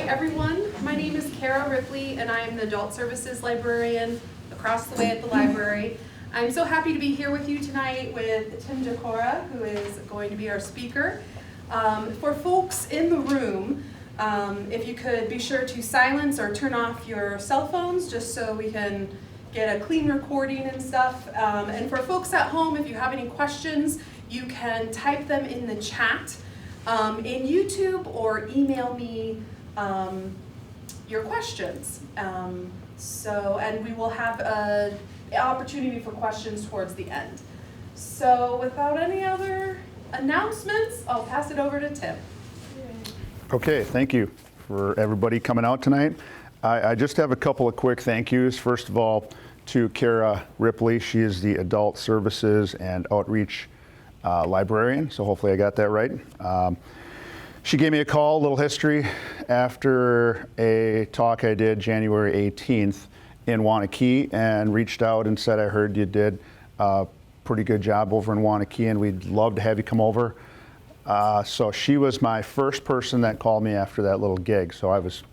everyone. My name is Kara Ripley, and I am the Adult Services Librarian across the way at the library. I'm so happy to be here with you tonight with Tim Decorah, who is going to be our speaker. For folks in the room, if you could be sure to silence or turn off your cell phones just so we can get a clean recording and stuff. And for folks at home, if you have any questions, you can type them in the chat in YouTube or email me your questions. And we will have an opportunity for questions towards the end. So without any other announcements, I'll pass it over to Tim. Okay, thank you for everybody coming out tonight. I just have a couple of quick thank yous. First of all, to Kara Ripley. She is the Adult Services and Outreach Librarian, so hopefully I got that right. She gave me a call, a little history, after a talk I did January 18th in Waunakee, and reached out and said, I heard you did a pretty good job over in Waunakee and we'd love to have you come over. So she was my first person that called me after that little gig, so I was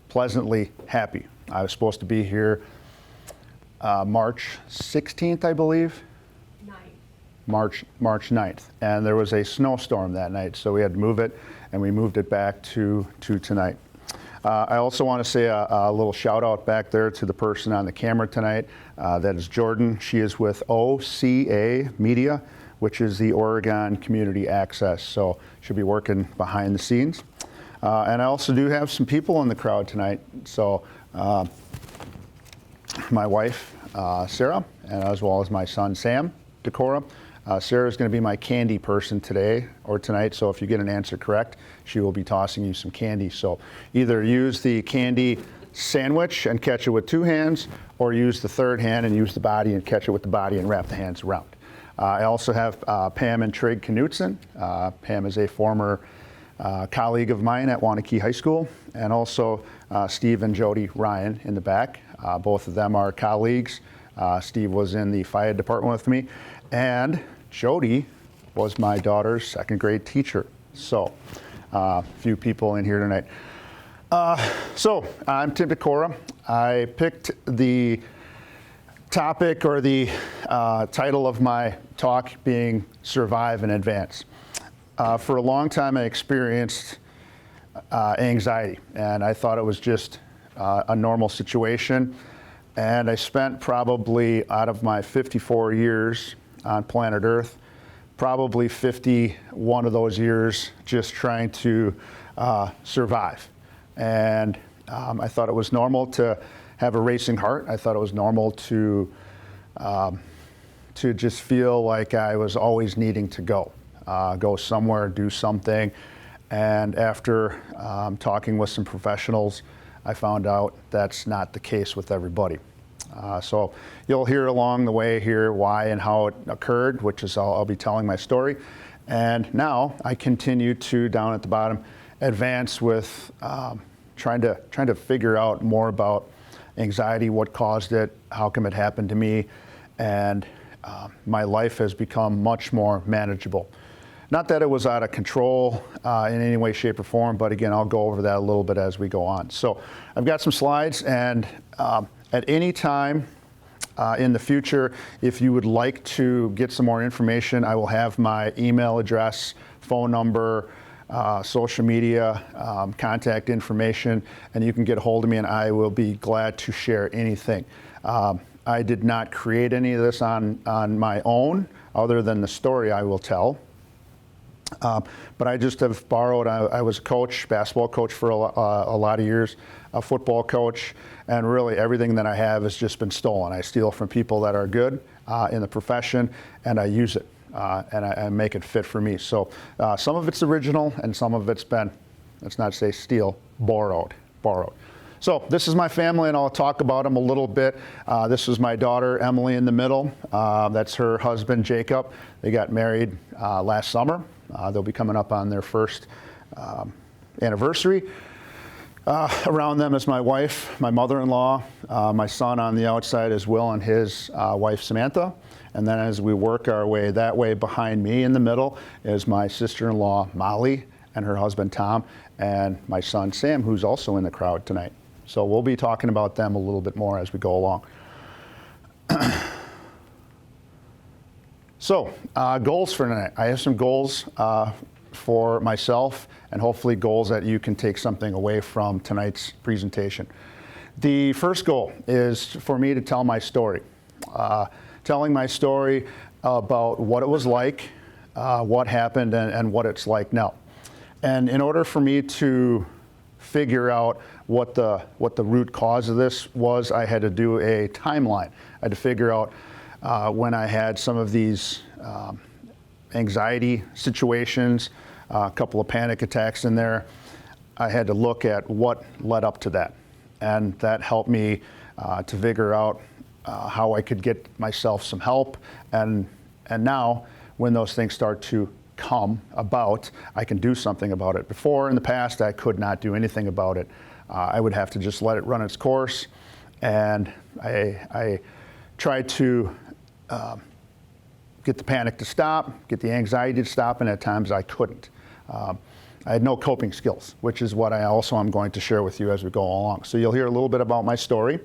pleasantly happy. I was supposed to be here March 16th, I believe. March 9th, and there was a snowstorm that night, so we had to move it, and we moved it back to tonight. I also want to say a little shout out back there to the person on the camera tonight. That is Jordan. She is with OCA Media, which is the Oregon Community Access, so she'll be working behind the scenes. And I also do have some people in the crowd tonight. So my wife, Sarah, and as well as my son, Sam Decorah. Sarah is going to be my candy person today or tonight, so if you get an answer correct, she will be tossing you some candy. So either use the candy sandwich and catch it with two hands, or use the third hand and use the body and catch it with the body and wrap the hands around. I also have Pam and Trig Knutson. Pam is a former colleague of mine at Waunakee High School, and also Steve and Jody Ryan in the back. Both of them are colleagues. Steve was in the fire department with me, and Jody was my daughter's second grade teacher. So a few people in here tonight. So I'm Tim Decorah. I picked the topic or the title of my talk being Survive and Advance. For a long time I experienced anxiety, and I thought it was just a normal situation. And I spent probably, out of my 54 years on planet Earth, probably 51 of those years just trying to survive. And I thought it was normal to have a racing heart. I thought it was normal to just feel like I was always needing to go somewhere, do something. And after talking with some professionals, I found out that's not the case with everybody. So you'll hear along the way here why and how it occurred, which is I'll be telling my story. And now I continue to, down at the bottom, advance with trying to figure out more about anxiety, what caused it, how come it happened to me, and my life has become much more manageable. Not that it was out of control in any way, shape, or form, but again, I'll go over that a little bit as we go on. So I've got some slides, and at any time in the future, if you would like to get some more information, I will have my email address, phone number, social media, contact information, and you can get a hold of me, and I will be glad to share anything. I did not create any of this on my own, other than the story I will tell. But I just have borrowed. I was a coach, basketball coach for a lot of years, a football coach, and really everything that I have has just been stolen. I steal from people that are good in the profession, and I use it, and I make it fit for me. So some of it's original, and some of it's been, let's not say steal, borrowed. So this is my family, and I'll talk about them a little bit. This is my daughter, Emily, in the middle. That's her husband, Jacob. They got married last summer. They'll be coming up on their first anniversary. Around them is my wife, my mother-in-law. My son on the outside is Will and his wife, Samantha. And then as we work our way that way, behind me in the middle is my sister-in-law, Molly, and her husband Tom, and my son Sam, who's also in the crowd tonight. So we'll be talking about them a little bit more as we go along. So, goals for tonight. I have some goals for myself, and hopefully goals that you can take something away from tonight's presentation. The first goal is for me to tell my story. Telling my story about what it was like, what happened, and what it's like now. And in order for me to figure out what the root cause of this was, I had to do a timeline. I had to figure out when I had some of these anxiety situations, a couple of panic attacks in there. I had to look at what led up to that. And that helped me to figure out how I could get myself some help. And now, when those things start to come about, I can do something about it. Before, in the past, I could not do anything about it. I would have to just let it run its course. And I tried to get the panic to stop, get the anxiety to stop, and at times I couldn't. I had no coping skills, which is what I also am going to share with you as we go along. So you'll hear a little bit about my story.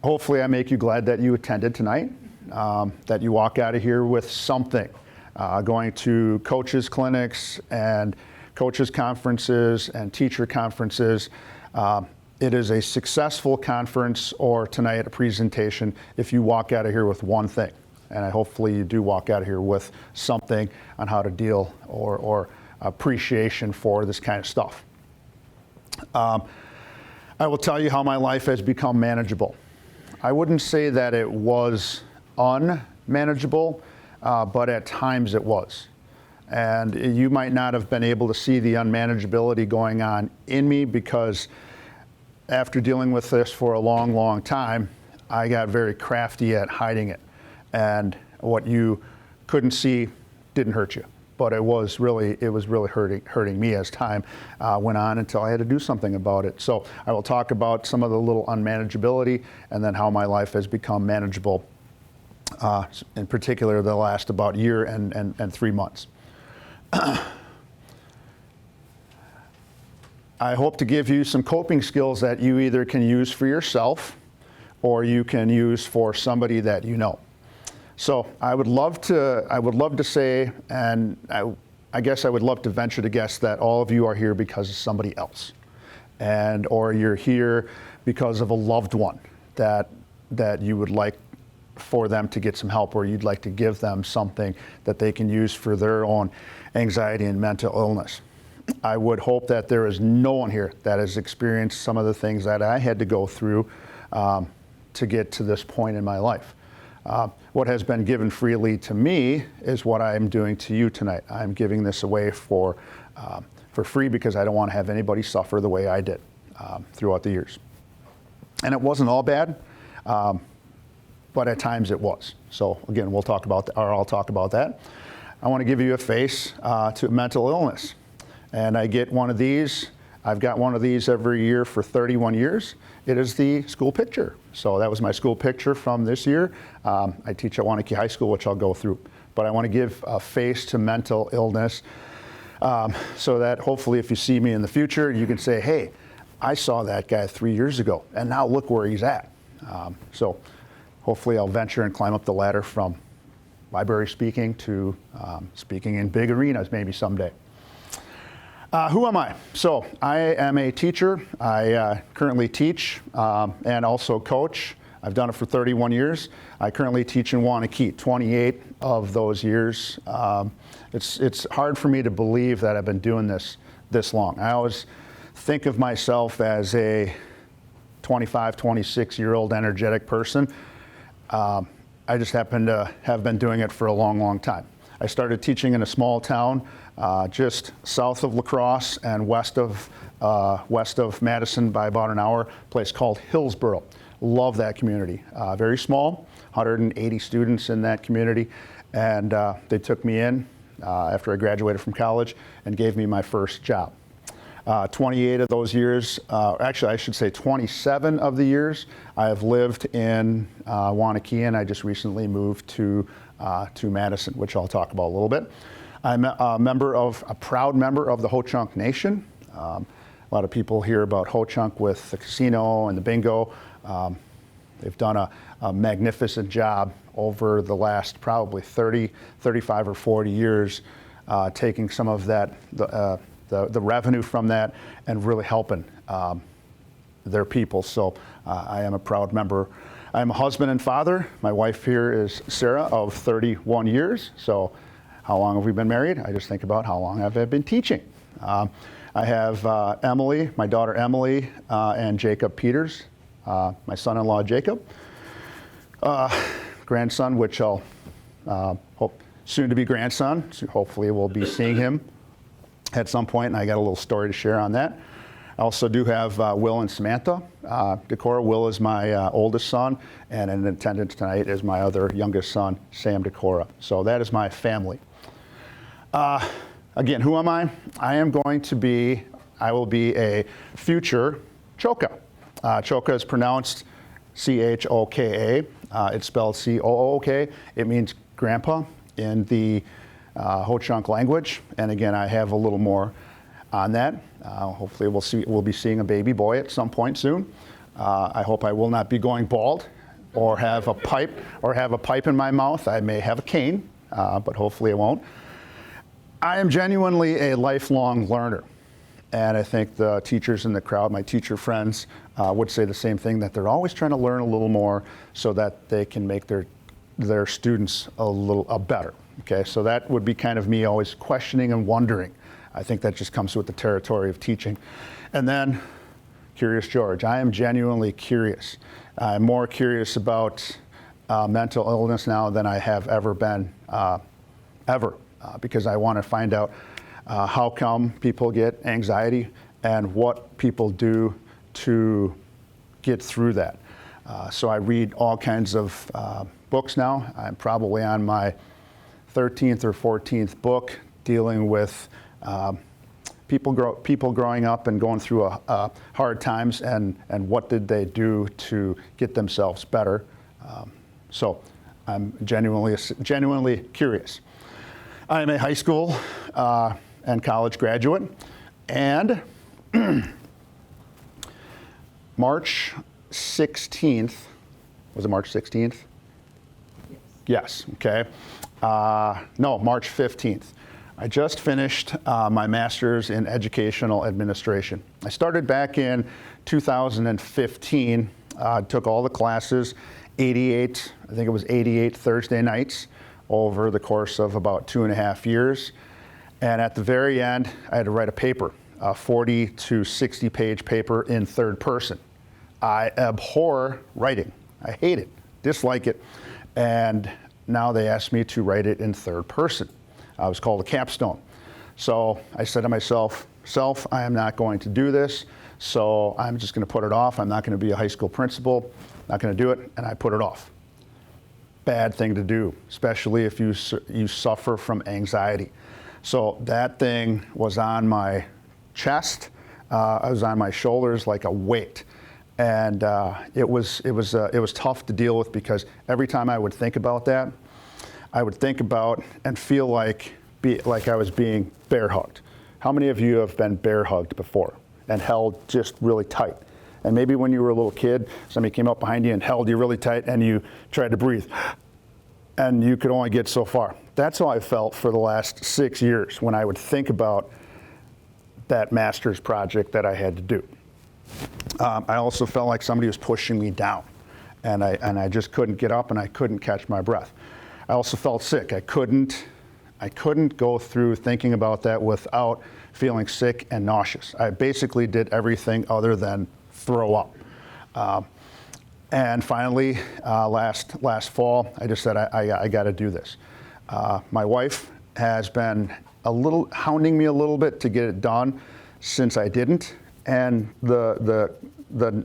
Hopefully I make you glad that you attended tonight, that you walk out of here with something. Going to coaches clinics and coaches conferences and teacher conferences. It is a successful conference or tonight a presentation if you walk out of here with one thing. And hopefully you do walk out of here with something on how to deal or appreciation for this kind of stuff. I will tell you how my life has become manageable. I wouldn't say that it was unmanageable, but at times it was. And you might not have been able to see the unmanageability going on in me because after dealing with this for a long, long time, I got very crafty at hiding it. And what you couldn't see didn't hurt you. But it was really hurting me as time went on until I had to do something about it. So I will talk about some of the little unmanageability and then how my life has become manageable, in particular the last about year and 3 months. I hope to give you some coping skills that you either can use for yourself or you can use for somebody that you know. So I would love to say, and I guess I would love to venture to guess that all of you are here because of somebody else, or you're here because of a loved one that you would like for them to get some help, or you'd like to give them something that they can use for their own anxiety and mental illness. I would hope that there is no one here that has experienced some of the things that I had to go through to get to this point in my life. What has been given freely to me is what I am doing to you tonight. I'm giving this away for free because I don't want to have anybody suffer the way I did throughout the years. And it wasn't all bad, but at times it was. So again, I'll talk about that. I want to give you a face to mental illness. And I get one of these. I've got one of these every year for 31 years. It is the school picture. So that was my school picture from this year. I teach at Waunakee High School, which I'll go through. But I want to give a face to mental illness so that hopefully if you see me in the future, you can say, hey, I saw that guy 3 years ago, and now look where he's at. So hopefully I'll venture and climb up the ladder from library speaking to speaking in big arenas maybe someday. Who am I? So I am a teacher. I currently teach and also coach. I've done it for 31 years. I currently teach in Waunakee, 28 of those years. It's hard for me to believe that I've been doing this long. I always think of myself as a 25, 26-year-old energetic person. I just happen to have been doing it for a long, long time. I started teaching in a small town just south of La Crosse and west of Madison by about an hour, a place called Hillsboro. Love that community. Very small, 180 students in that community, and they took me in after I graduated from college and gave me my first job. 28 of those years, actually I should say 27 of the years, I have lived in Waunakee, and I just recently moved to to Madison, which I'll talk about a little bit. I'm a proud member of the Ho-Chunk Nation. A lot of people hear about Ho-Chunk with the casino and the bingo. They've done a magnificent job over the last probably 30, 35 or 40 years, taking some of that, the revenue from that and really helping their people. So I am a proud member. I'm a husband and father. My wife here is Sarah of 31 years. So how long have we been married? I just think about how long have I been teaching. I have Emily, my daughter Emily, and Jacob Peters, my son-in-law Jacob. Grandson, which I'll hope soon to be grandson. So hopefully we'll be seeing him at some point, and I got a little story to share on that. I also do have Will and Samantha Decorah. Will is my oldest son, and in attendance tonight is my other youngest son, Sam Decorah. So that is my family. Again, who am I? I will be a future Choka. Choka is pronounced C-H-O-K-A. It's spelled C-O-O-K. It means grandpa in the Ho-Chunk language. And again, I have a little more on that. Hopefully we'll be seeing a baby boy at some point soon. I hope I will not be going bald or have a pipe in my mouth. I may have a cane, but hopefully I won't. I am genuinely a lifelong learner. And I think the teachers in the crowd, my teacher friends, would say the same thing, that they're always trying to learn a little more so that they can make their students a little better. Okay, so that would be kind of me always questioning and wondering. I think that just comes with the territory of teaching. And then, Curious George. I am genuinely curious. I'm more curious about mental illness now than I have ever been, because I want to find out how come people get anxiety and what people do to get through that. So I read all kinds of books now. I'm probably on my 13th or 14th book dealing with people growing up and going through hard times and what did they do to get themselves better. So I'm genuinely curious. I'm a high school and college graduate, and March 16th, was it March 16th? Yes, okay. No, March 15th. I just finished my master's in educational administration. I started back in 2015, took all the classes, I think it was 88 Thursday nights over the course of about 2.5 years. And at the very end, I had to write a paper, a 40 to 60 page paper in third person. I abhor writing. I hate it, dislike it. And now they asked me to write it in third person. It was called a capstone. So I said to myself, I am not going to do this, so I'm just going to put it off. I'm not going to be a high school principal, not going to do it, and I put it off. Bad thing to do, especially if you suffer from anxiety. So that thing was on my chest, it was on my shoulders like a weight. And it was tough to deal with, because every time I would think about that, I would think about and feel like I was being bear hugged. How many of you have been bear hugged before and held just really tight? And maybe when you were a little kid, somebody came up behind you and held you really tight and you tried to breathe and you could only get so far. That's how I felt for the last 6 years when I would think about that master's project that I had to do. I also felt like somebody was pushing me down, and I just couldn't get up and I couldn't catch my breath. I also felt sick. I couldn't go through thinking about that without feeling sick and nauseous. I basically did everything other than throw up. And finally, last fall, I just said, I got to do this. My wife has been hounding me a little bit to get it done since I didn't. And the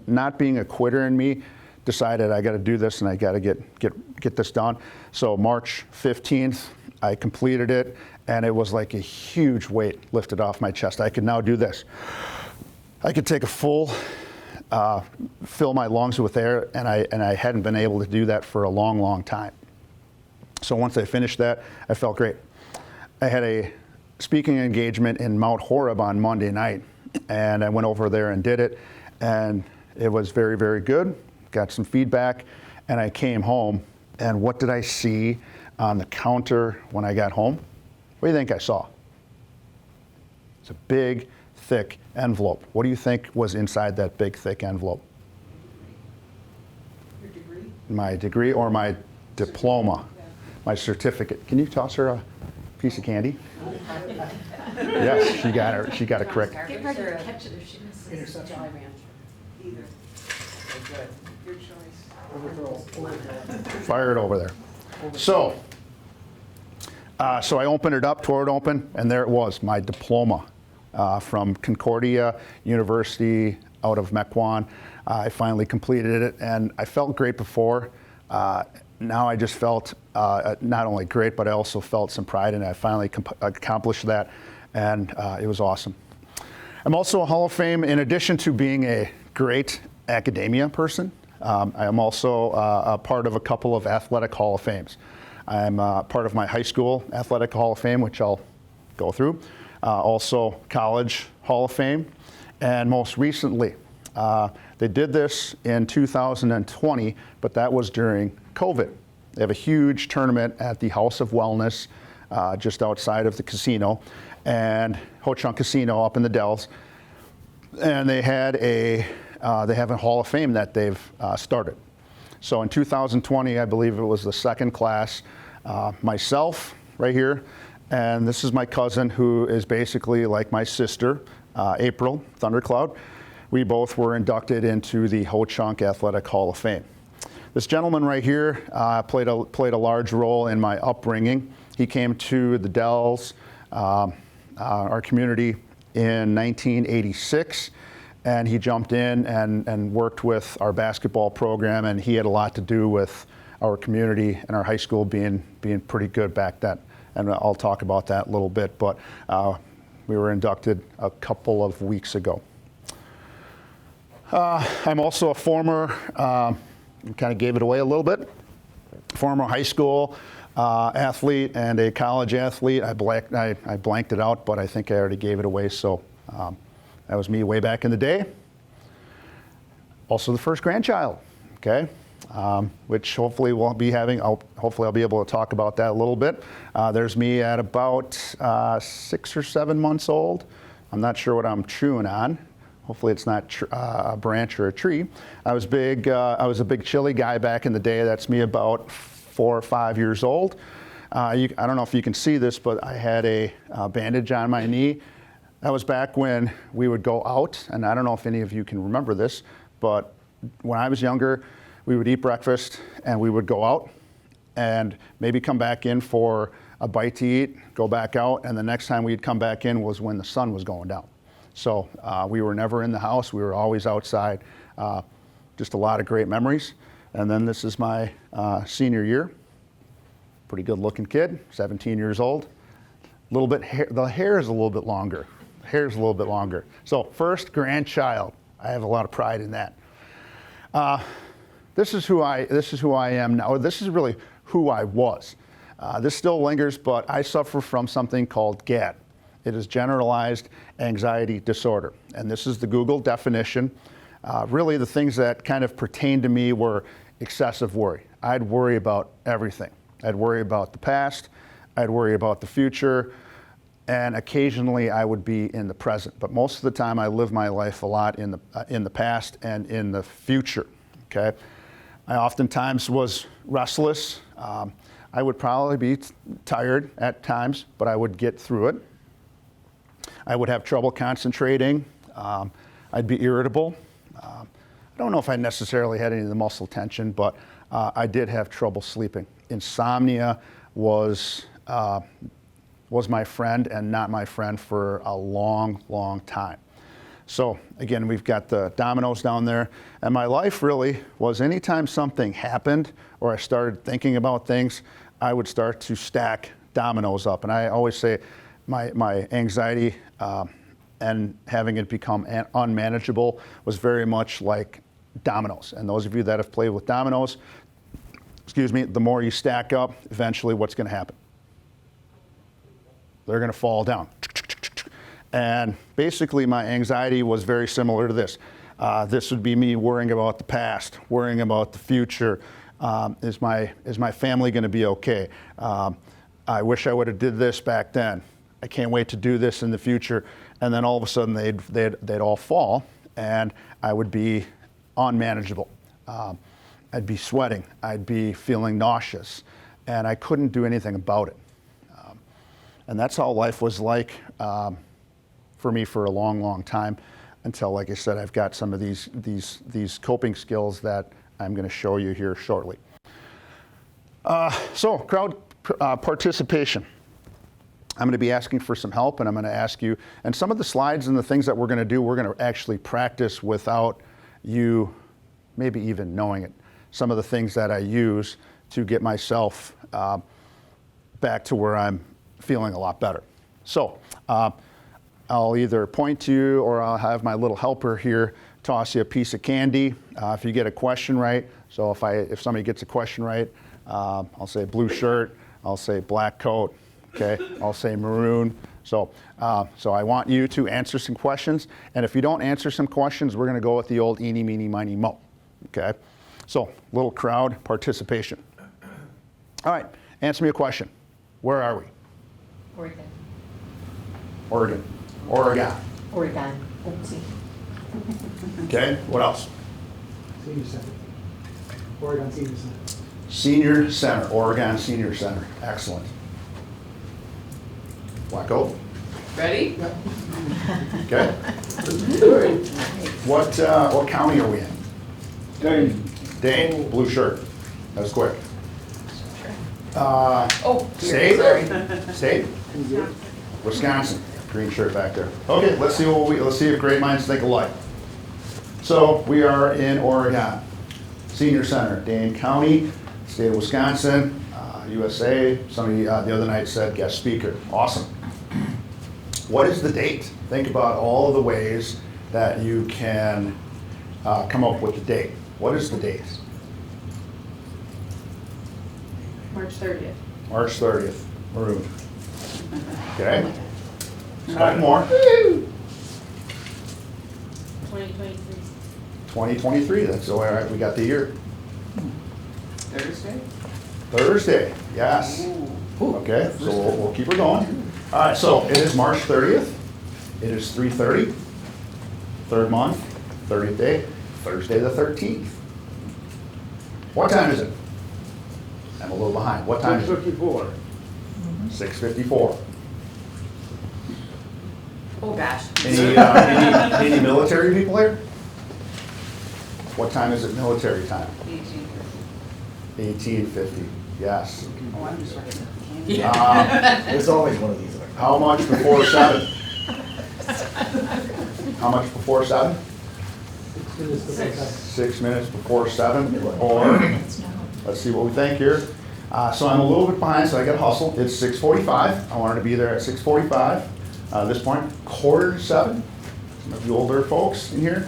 not being a quitter in me decided I got to do this and I got to get this done. So March 15th, I completed it, and it was like a huge weight lifted off my chest. I could now do this. I could take a full, fill my lungs with air, and I hadn't been able to do that for a long, long time. So once I finished that, I felt great. I had a speaking engagement in Mount Horeb on Monday night, and I went over there and did it, and it was very, very good. Got some feedback, and I came home, and what did I see on the counter when I got home? What do you think I saw? It's a big, thick envelope. What do you think was inside that big, thick envelope? Your degree? My degree or my diploma, my certificate. Can you toss her a piece of candy? Yes, she got it correct. Get ready to catch it if she misses. Interception. Jolly Rancher. Either. Good. Your choice. Fire it over there. So I opened it up, tore it open, and there it was, my diploma from Concordia University out of Mequon. I finally completed it, and I felt great before. Now I just felt not only great, but I also felt some pride in it. I finally accomplished that, and it was awesome. I'm also a Hall of Fame, in addition to being a great academia person. I am also a part of a couple of athletic Hall of Fames. I'm part of my high school athletic Hall of Fame, which I'll go through. Also college Hall of Fame. And most recently, they did this in 2020, but that was during COVID. They have a huge tournament at the House of Wellness just outside of the casino, and Ho-Chunk Casino up in the Dells. And they have a Hall of Fame that they've started. So in 2020, I believe it was the second class, myself right here, and this is my cousin who is basically like my sister, April Thundercloud. We both were inducted into the Ho-Chunk Athletic Hall of Fame. This gentleman right here played a large role in my upbringing. He came to the Dells, our community, in 1986. And he jumped in and worked with our basketball program, and he had a lot to do with our community and our high school being pretty good back then. And I'll talk about that a little bit, but we were inducted a couple of weeks ago. I'm also a former, kind of gave it away a little bit, former high school athlete and a college athlete. I blanked it out, but I think I already gave it away, so that was me way back in the day. Also the first grandchild, okay? Which hopefully we'll be having, hopefully I'll be able to talk about that a little bit. There's me at about 6 or 7 months old. I'm not sure what I'm chewing on. Hopefully it's not a branch or a tree. I was a big chili guy back in the day. That's me about 4 or 5 years old. I don't know if you can see this, but I had a bandage on my knee. That was back when we would go out, and I don't know if any of you can remember this, but when I was younger, we would eat breakfast and we would go out and maybe come back in for a bite to eat, go back out, and the next time we'd come back in was when the sun was going down. So we were never in the house, we were always outside. Just a lot of great memories. And then this is my senior year. Pretty good looking kid, 17 years old. The hair is a little bit longer. Hair's a little bit longer. So first grandchild, I have a lot of pride in that. This is who I am now. Or this is really who I was. This still lingers, but I suffer from something called GAD. It is generalized anxiety disorder, and this is the Google definition. Really, the things that kind of pertain to me were excessive worry. I'd worry about everything. I'd worry about the past. I'd worry about the future. And occasionally I would be in the present, but most of the time I live my life a lot in the past and in the future. Okay, I oftentimes was restless. I would probably be tired at times, but I would get through it. I would have trouble concentrating. I'd be irritable. I don't know if I necessarily had any of the muscle tension, but I did have trouble sleeping. Insomnia was my friend and not my friend for a long, long time. So again, we've got the dominoes down there, and my life really was anytime something happened or I started thinking about things, I would start to stack dominoes up. And I always say my anxiety and having it become unmanageable was very much like dominoes. And those of you that have played with dominoes, the more you stack up, eventually what's going to happen? They're going to fall down. And basically my anxiety was very similar to this. This would be me worrying about the past, worrying about the future. Is my family going to be okay? I wish I would have did this back then. I can't wait to do this in the future. And then all of a sudden they'd all fall and I would be unmanageable. I'd be sweating. I'd be feeling nauseous and I couldn't do anything about it. And that's how life was like for me for a long, long time until, like I said, I've got some of these coping skills that I'm going to show you here shortly. So crowd participation. I'm going to be asking for some help and I'm going to ask you, and some of the slides and the things that we're going to do, we're going to actually practice without you maybe even knowing it. Some of the things that I use to get myself back to where I'm feeling a lot better. So I'll either point to you or I'll have my little helper here toss you a piece of candy if you get a question right. So if somebody gets a question right, I'll say blue shirt, I'll say black coat, okay? I'll say maroon. So I want you to answer some questions, and if you don't answer some questions, we're gonna go with the old eeny, meeny, miny, mo, okay? So little crowd participation. All right, answer me a question. Where are we? Oregon. Oregon. Oregon. Oregon. Oopsie. Okay, what else? Senior Center. Oregon Senior Center. Senior Center, Oregon Senior Center. Excellent. Black coat. Ready? Okay. What county are we in? Dane. Dane, blue shirt. That was quick. Oh, State? sorry. State? Wisconsin. Green shirt back there. Okay, let's see if great minds think alike. So we are in Oregon. Senior Center, Dane County, state of Wisconsin, USA. Somebody the other night said guest speaker. Awesome. What is the date? Think about all of the ways that you can come up with the date. What is the date? March 30th. March 30th, maroon. Okay. A couple more. 2023. 2023, that's all right, we got the year. Thursday? Thursday, yes. Okay, so we'll keep her going. All right, so it is March 30th. It is 3:30, third month, 30th day, Thursday the 13th. What time is it? I'm a little behind. What time is it? 6:54. 6:54. Oh, gosh. Any military people here? What time is it military time? 1850, yes. Oh, I'm just right. There's always one of these. How much before 7? How much before 7? 6 minutes to 7. 6 minutes before 7, or let's see what we think here. So I'm a little bit behind, so I gotta hustle. It's 6:45. I wanted to be there at 6:45. At this point, 6:45. Some of you older folks in here,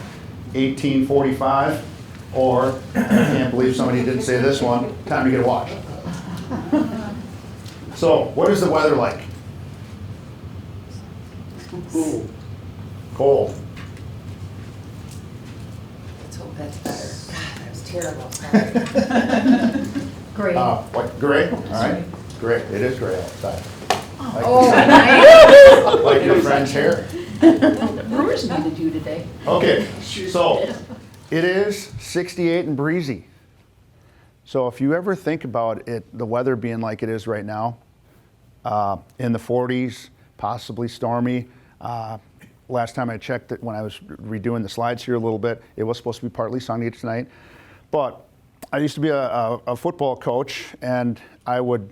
18:45, or I can't believe somebody didn't say this one, time to get a watch. So, what is the weather like? Cool. Cold. Let's hope that's better. God, that was terrible. Sorry. Great. What, gray? All right, gray. It is gray outside. Like, Oh, nice. like your friend's hair. Brewers needed you today. Okay, so it is 68 and breezy. So if you ever think about it, the weather being like it is right now, in the 40s, possibly stormy. Last time I checked it when I was redoing the slides here a little bit, it was supposed to be partly sunny tonight. But I used to be a football coach, and I would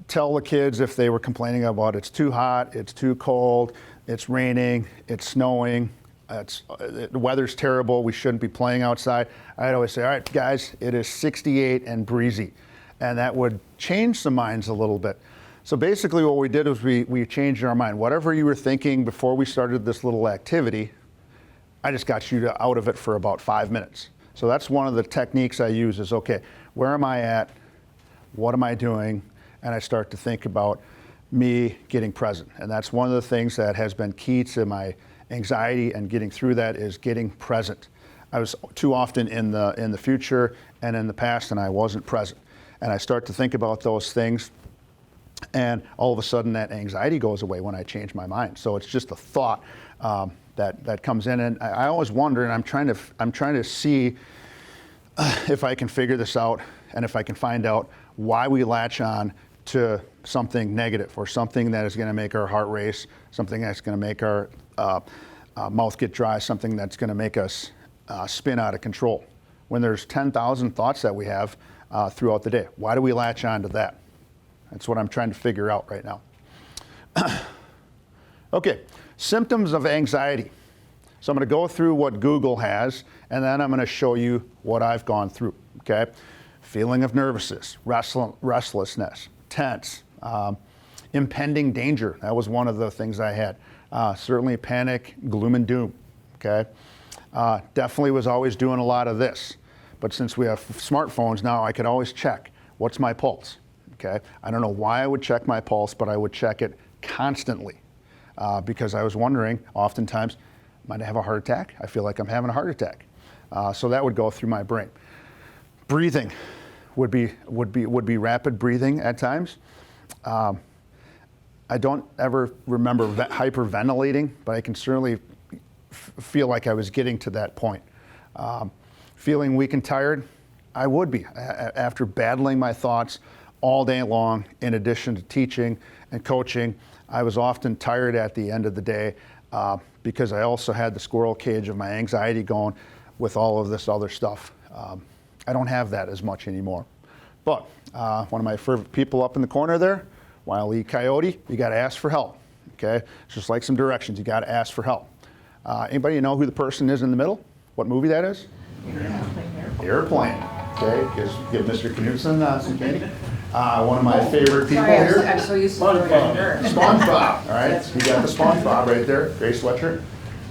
tell the kids if they were complaining about it's too hot, it's too cold, it's raining, it's snowing, the weather's terrible, we shouldn't be playing outside. I'd always say, all right, guys, it is 68 and breezy. And that would change some minds a little bit. So basically what we did was we changed our mind. Whatever you were thinking before we started this little activity, I just got you out of it for about 5 minutes. So that's one of the techniques I use is, okay, where am I at? What am I doing? And I start to think about me getting present. And that's one of the things that has been key to my anxiety and getting through that is getting present. I was too often in the future and in the past, and I wasn't present. And I start to think about those things, and all of a sudden that anxiety goes away when I change my mind. So it's just a thought that comes in, and I always wonder, and I'm trying to see if I can figure this out, and if I can find out why we latch on to something negative or something that is going to make our heart race, something that's going to make our mouth get dry, something that's going to make us spin out of control. When there's 10,000 thoughts that we have throughout the day, why do we latch on to that? That's what I'm trying to figure out right now. Okay, symptoms of anxiety. So I'm going to go through what Google has, and then I'm going to show you what I've gone through. Okay, feeling of nervousness, restlessness, tense, impending danger. That was one of the things I had. Certainly panic, gloom and doom. Okay, definitely was always doing a lot of this. But since we have smartphones now, I could always check what's my pulse. Okay, I don't know why I would check my pulse, but I would check it constantly because I was wondering, oftentimes, might I have a heart attack? I feel like I'm having a heart attack. So that would go through my brain. Breathing would be rapid breathing at times. I don't ever remember hyperventilating, but I can certainly feel like I was getting to that point. Feeling weak and tired, I would be after battling my thoughts all day long. In addition to teaching and coaching, I was often tired at the end of the day because I also had the squirrel cage of my anxiety going with all of this other stuff. I don't have that as much anymore. But one of my favorite people up in the corner there, Wile E. Coyote, you got to ask for help. Okay, it's just like some directions. You got to ask for help. Anybody know who the person is in the middle? What movie that is? Airplane. Okay, give Mr. Knutson some candy. One of my favorite people here. I'm so used to SpongeBob. SpongeBob. All right, you got the SpongeBob right there, gray sweatshirt.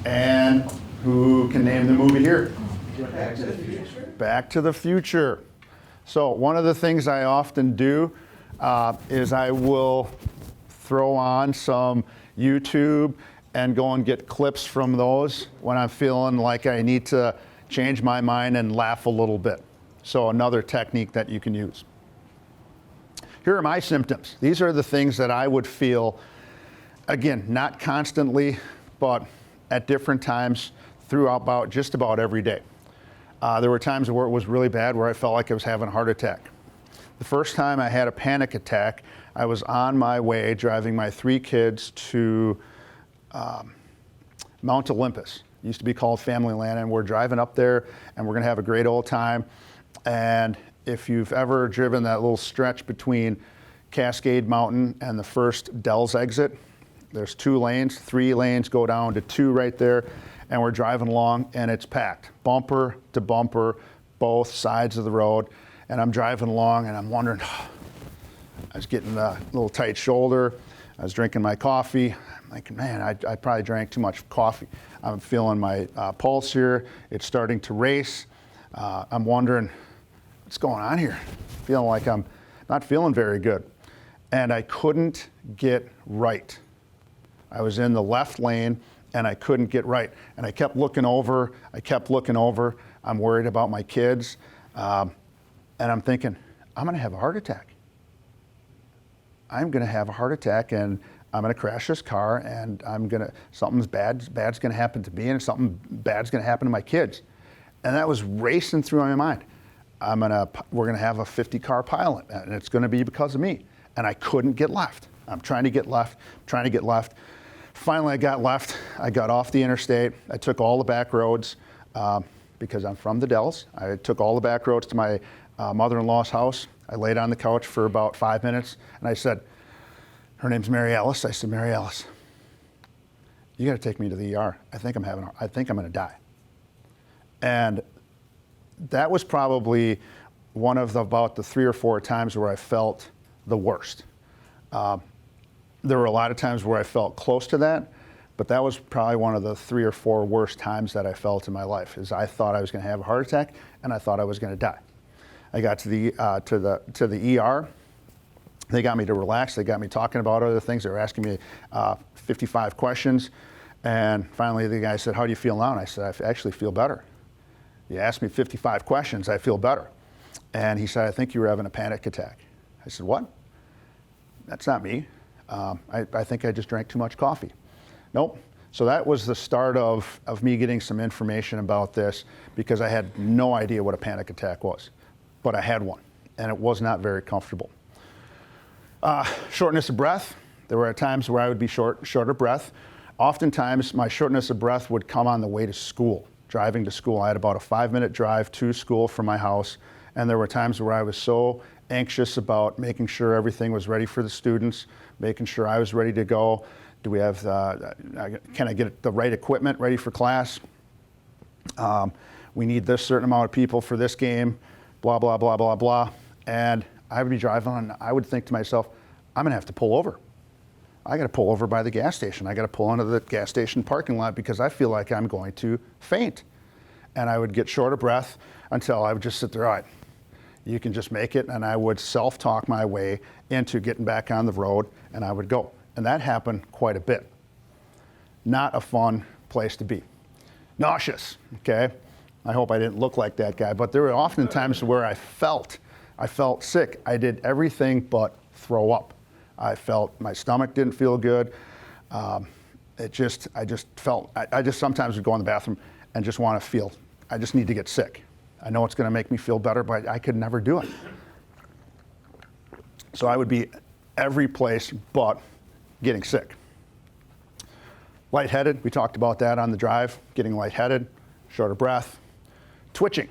And who can name the movie here? Back to the Future. Back to the Future. So one of the things I often do is I will throw on some YouTube and go and get clips from those when I'm feeling like I need to change my mind and laugh a little bit. So another technique that you can use. Here are my symptoms. These are the things that I would feel, again, not constantly, but at different times throughout just about every day. There were times where it was really bad, where I felt like I was having a heart attack. The first time I had a panic attack, I was on my way driving my 3 kids to Mount Olympus. It used to be called Family Land, and we're driving up there, and we're going to have a great old time. And if you've ever driven that little stretch between Cascade Mountain and the first Dells exit, there's 2 lanes, 3 lanes go down to 2 right there, and we're driving along, and it's packed, bumper to bumper, both sides of the road. And I'm driving along, and I'm wondering, I was getting a little tight shoulder. I was drinking my coffee. I'm like, man, I probably drank too much coffee. I'm feeling my pulse here. It's starting to race. I'm wondering, what's going on here? Feeling like I'm not feeling very good. And I couldn't get right. I was in the left lane, and I couldn't get right. And I kept looking over. I'm worried about my kids. And I'm thinking, I'm going to have a heart attack. I'm going to have a heart attack, and I'm going to crash this car, and something's bad's going to happen to me, and something bad's going to happen to my kids. And that was racing through my mind. We're going to have a 50-car pileup, and it's going to be because of me. And I couldn't get left. I'm trying to get left. Finally, I got left. I got off the interstate. I took all the back roads because I'm from the Dells. I took all the back roads to my mother-in-law's house. I laid on the couch for about 5 minutes, and I said, her name's Mary Alice. I said, Mary Alice, you got to take me to the ER. I think I'm going to die. And that was probably one of about the 3 or 4 times where I felt the worst. There were a lot of times where I felt close to that, But that was probably one of the 3 or 4 worst times that I felt in my life. Is I thought I was going to have a heart attack, and I thought I was going to die. I got to the ER. They got me to relax. They got me talking about other things. They were asking me 55 questions, and finally the guy said, "How do you feel now?" And I said, "I actually feel better. You asked me 55 questions. I feel better." And he said, "I think you were having a panic attack." I said, "What? That's not me. I think I just drank too much coffee." Nope. So that was the start of me getting some information about this, because I had no idea what a panic attack was, but I had one, and it was not very comfortable. Shortness of breath. There were times where I would be short of breath. Oftentimes, my shortness of breath would come on the way to school, driving to school. I had about a 5-minute drive to school from my house, and there were times where I was so anxious about making sure everything was ready for the students, making sure I was ready to go. Do we have, can I get the right equipment ready for class? We need this certain amount of people for this game, blah, blah, blah, blah, blah. And I would be driving and I would think to myself, I'm gonna have to pull over. I gotta pull over by the gas station. I gotta pull into the gas station parking lot because I feel like I'm going to faint. And I would get short of breath until I would just sit there, all right, you can just make it. And I would self-talk my way into getting back on the road, and I would go. And that happened quite a bit. Not a fun place to be. Nauseous, okay? I hope I didn't look like that guy, but there were often times where I felt sick. I did everything but throw up. I felt my stomach didn't feel good. I just sometimes would go in the bathroom and just want to feel, I just need to get sick. I know it's going to make me feel better, but I could never do it. So I would be every place but getting sick. Lightheaded, we talked about that on the drive, getting lightheaded, short of breath, twitching.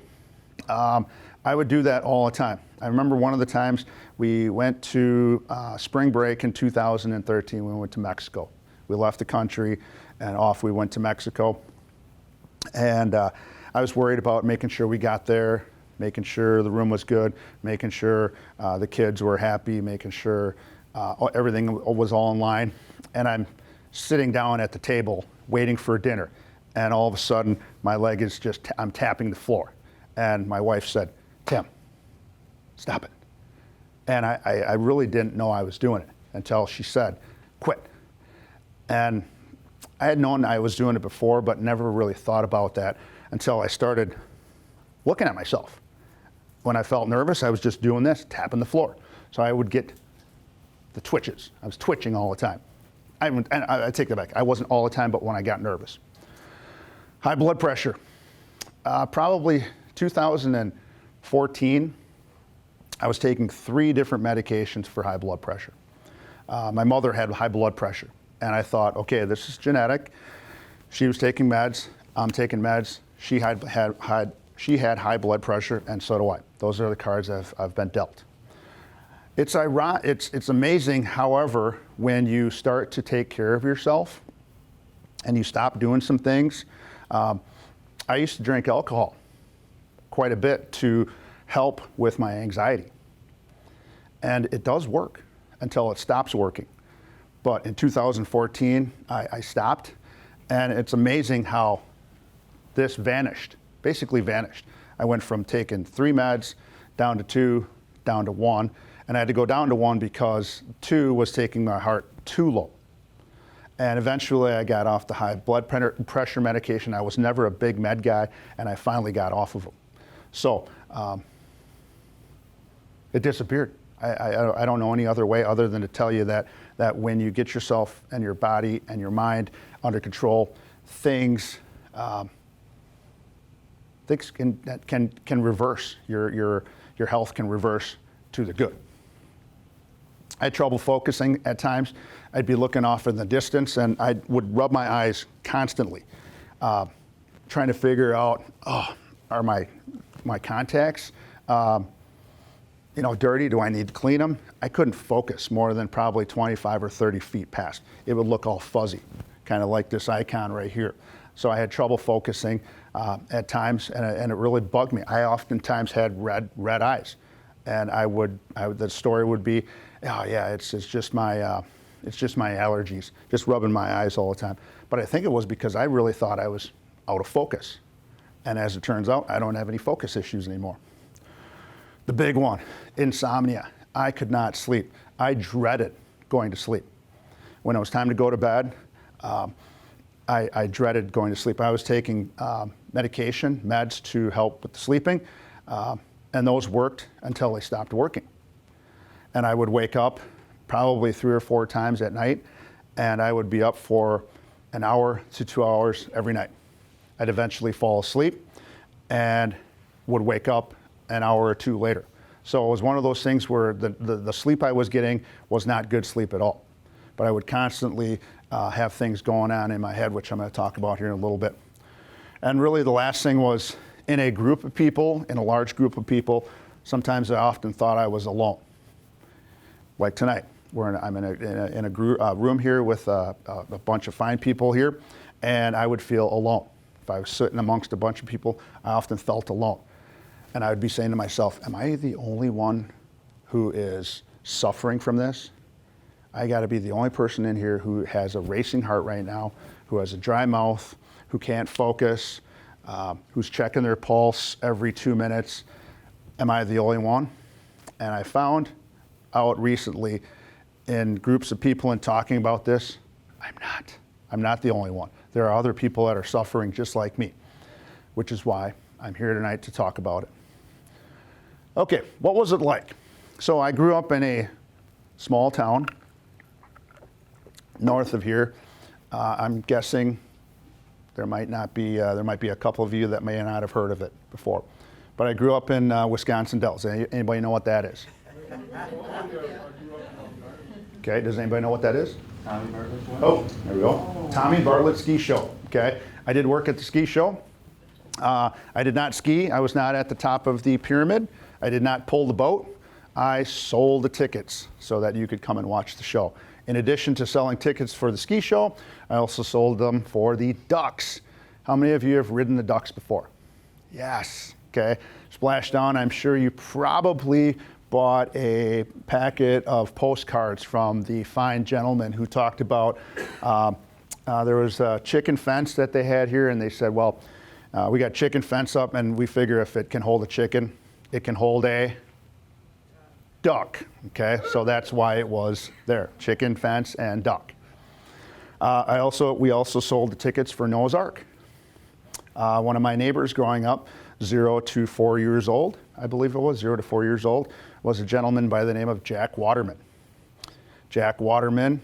I would do that all the time. I remember one of the times we went to spring break in 2013. We went to Mexico. We left the country and off we went to Mexico. And I was worried about making sure we got there, making sure the room was good, making sure the kids were happy, making sure everything was all in line. And I'm sitting down at the table waiting for dinner. And all of a sudden, my leg is just, I'm tapping the floor. And my wife said, "Tim, stop it." And I really didn't know I was doing it until she said, "Quit." And I had known I was doing it before, but never really thought about that until I started looking at myself. When I felt nervous, I was just doing this, tapping the floor. So I would get the twitches. I was twitching all the time. I take that back. I wasn't all the time, but when I got nervous. High blood pressure. Probably 2014, I was taking 3 different medications for high blood pressure. My mother had high blood pressure, and I thought, okay, this is genetic. She was taking meds, I'm taking meds. She had high blood pressure, and so do I. Those are the cards I've been dealt. It's amazing, however, when you start to take care of yourself and you stop doing some things. I used to drink alcohol quite a bit to help with my anxiety. And it does work until it stops working. But in 2014, I stopped, and it's amazing how this vanished, basically vanished. I went from taking 3 meds down to 2, down to 1, and I had to go down to 1 because 2 was taking my heart too low. And eventually I got off the high blood pressure medication. I was never a big med guy, and I finally got off of them. So it disappeared. I don't know any other way other than to tell you that when you get yourself and your body and your mind under control, things can reverse. Your health can reverse to the good. I had trouble focusing at times. I'd be looking off in the distance, and I would rub my eyes constantly, trying to figure out, are my contacts, dirty? Do I need to clean them? I couldn't focus more than probably 25 or 30 feet past. It would look all fuzzy, kind of like this icon right here. So I had trouble focusing at times, and it really bugged me. I oftentimes had red eyes, and the story would be, oh yeah, it's just my It's just my allergies, just rubbing my eyes all the time. But I think it was because I really thought I was out of focus. And as it turns out, I don't have any focus issues anymore. The big one, insomnia. I could not sleep. I dreaded going to sleep. When it was time to go to bed, I dreaded going to sleep. I was taking meds to help with the sleeping, and those worked until they stopped working. And I would wake up probably 3 or 4 times at night, and I would be up for an hour to 2 hours every night. I'd eventually fall asleep and would wake up an hour or 2 later. So it was one of those things where the sleep I was getting was not good sleep at all. But I would constantly have things going on in my head, which I'm going to talk about here in a little bit. And really the last thing was, in a group of people, in a large group of people, sometimes I often thought I was alone. Like tonight, I'm in a room here with a bunch of fine people here, and I would feel alone. If I was sitting amongst a bunch of people, I often felt alone. And I would be saying to myself, am I the only one who is suffering from this? I got to be the only person in here who has a racing heart right now, who has a dry mouth, who can't focus, who's checking their pulse every 2 minutes. Am I the only one? And I found out recently in groups of people and talking about this, I'm not. I'm not the only one. There are other people that are suffering just like me, which is why I'm here tonight to talk about it. Okay, what was it like? So I grew up in a small town north of here. I'm guessing there might be a couple of you that may not have heard of it before. But I grew up in Wisconsin Dells. Anybody know what that is? Okay, does anybody know what that is? Tommy Bartlett. Oh, there we go. Tommy Bartlett Ski Show. Okay, I did work at the ski show. I did not ski. I was not at the top of the pyramid. I did not pull the boat. I sold the tickets so that you could come and watch the show. In addition to selling tickets for the ski show, I also sold them for the ducks. How many of you have ridden the ducks before? Yes. Okay. Splashdown, I'm sure you probably bought a packet of postcards from the fine gentleman who talked about, there was a chicken fence that they had here, and they said, well, we got chicken fence up, and we figure if it can hold a chicken, it can hold a duck. Okay, so that's why it was there, chicken fence and duck. We also sold the tickets for Noah's Ark. One of my neighbors growing up, 0 to 4 years old, I believe it was, 0 to 4 years old, was a gentleman by the name of Jack Waterman. Jack Waterman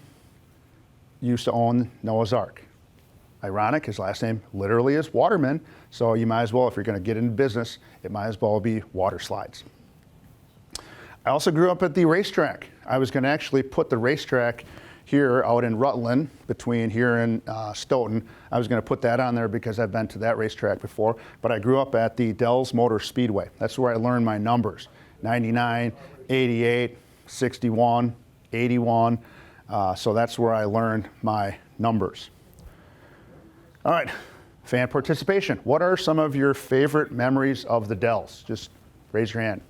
used to own Noah's Ark. Ironic, his last name literally is Waterman, so you might as well, if you're going to get into business, it might as well be water slides. I also grew up at the racetrack. I was going to actually put the racetrack here out in Rutland, between here and Stoughton. I was going to put that on there because I've been to that racetrack before, but I grew up at the Dells Motor Speedway. That's where I learned my numbers, 99, 88, 61, 81. So that's where I learned my numbers. All right, fan participation. What are some of your favorite memories of the Dells? Just raise your hand.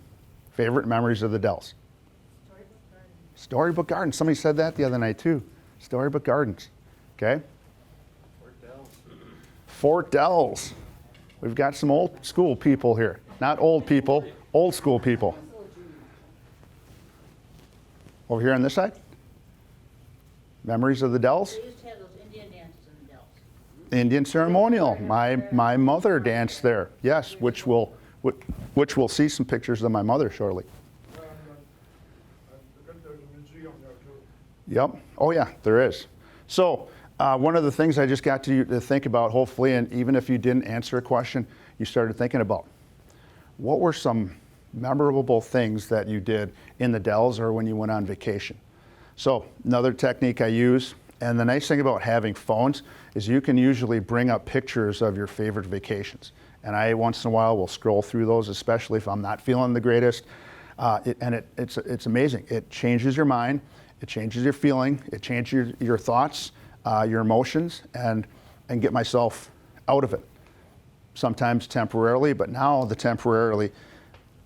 Favorite memories of the Dells? Storybook Gardens. Somebody said that the other night too. Storybook Gardens. Okay. Fort Dells. We've got some old school people here. Not old people, old school people. Over here on this side? Memories of the Dells? They used to have those Indian dances in the Dells. Indian ceremonial. My mother danced there. Yes, which we'll see some pictures of my mother shortly. Yep. Oh yeah, there is. So one of the things I just got to think about, hopefully, and even if you didn't answer a question, you started thinking about, what were some memorable things that you did in the Dells or when you went on vacation? So another technique I use, and the nice thing about having phones is you can usually bring up pictures of your favorite vacations. And I, once in a while, will scroll through those, especially if I'm not feeling the greatest. It's amazing. It changes your mind. It changes your feeling. It changes your thoughts, your emotions, and get myself out of it. Sometimes temporarily, but now the temporarily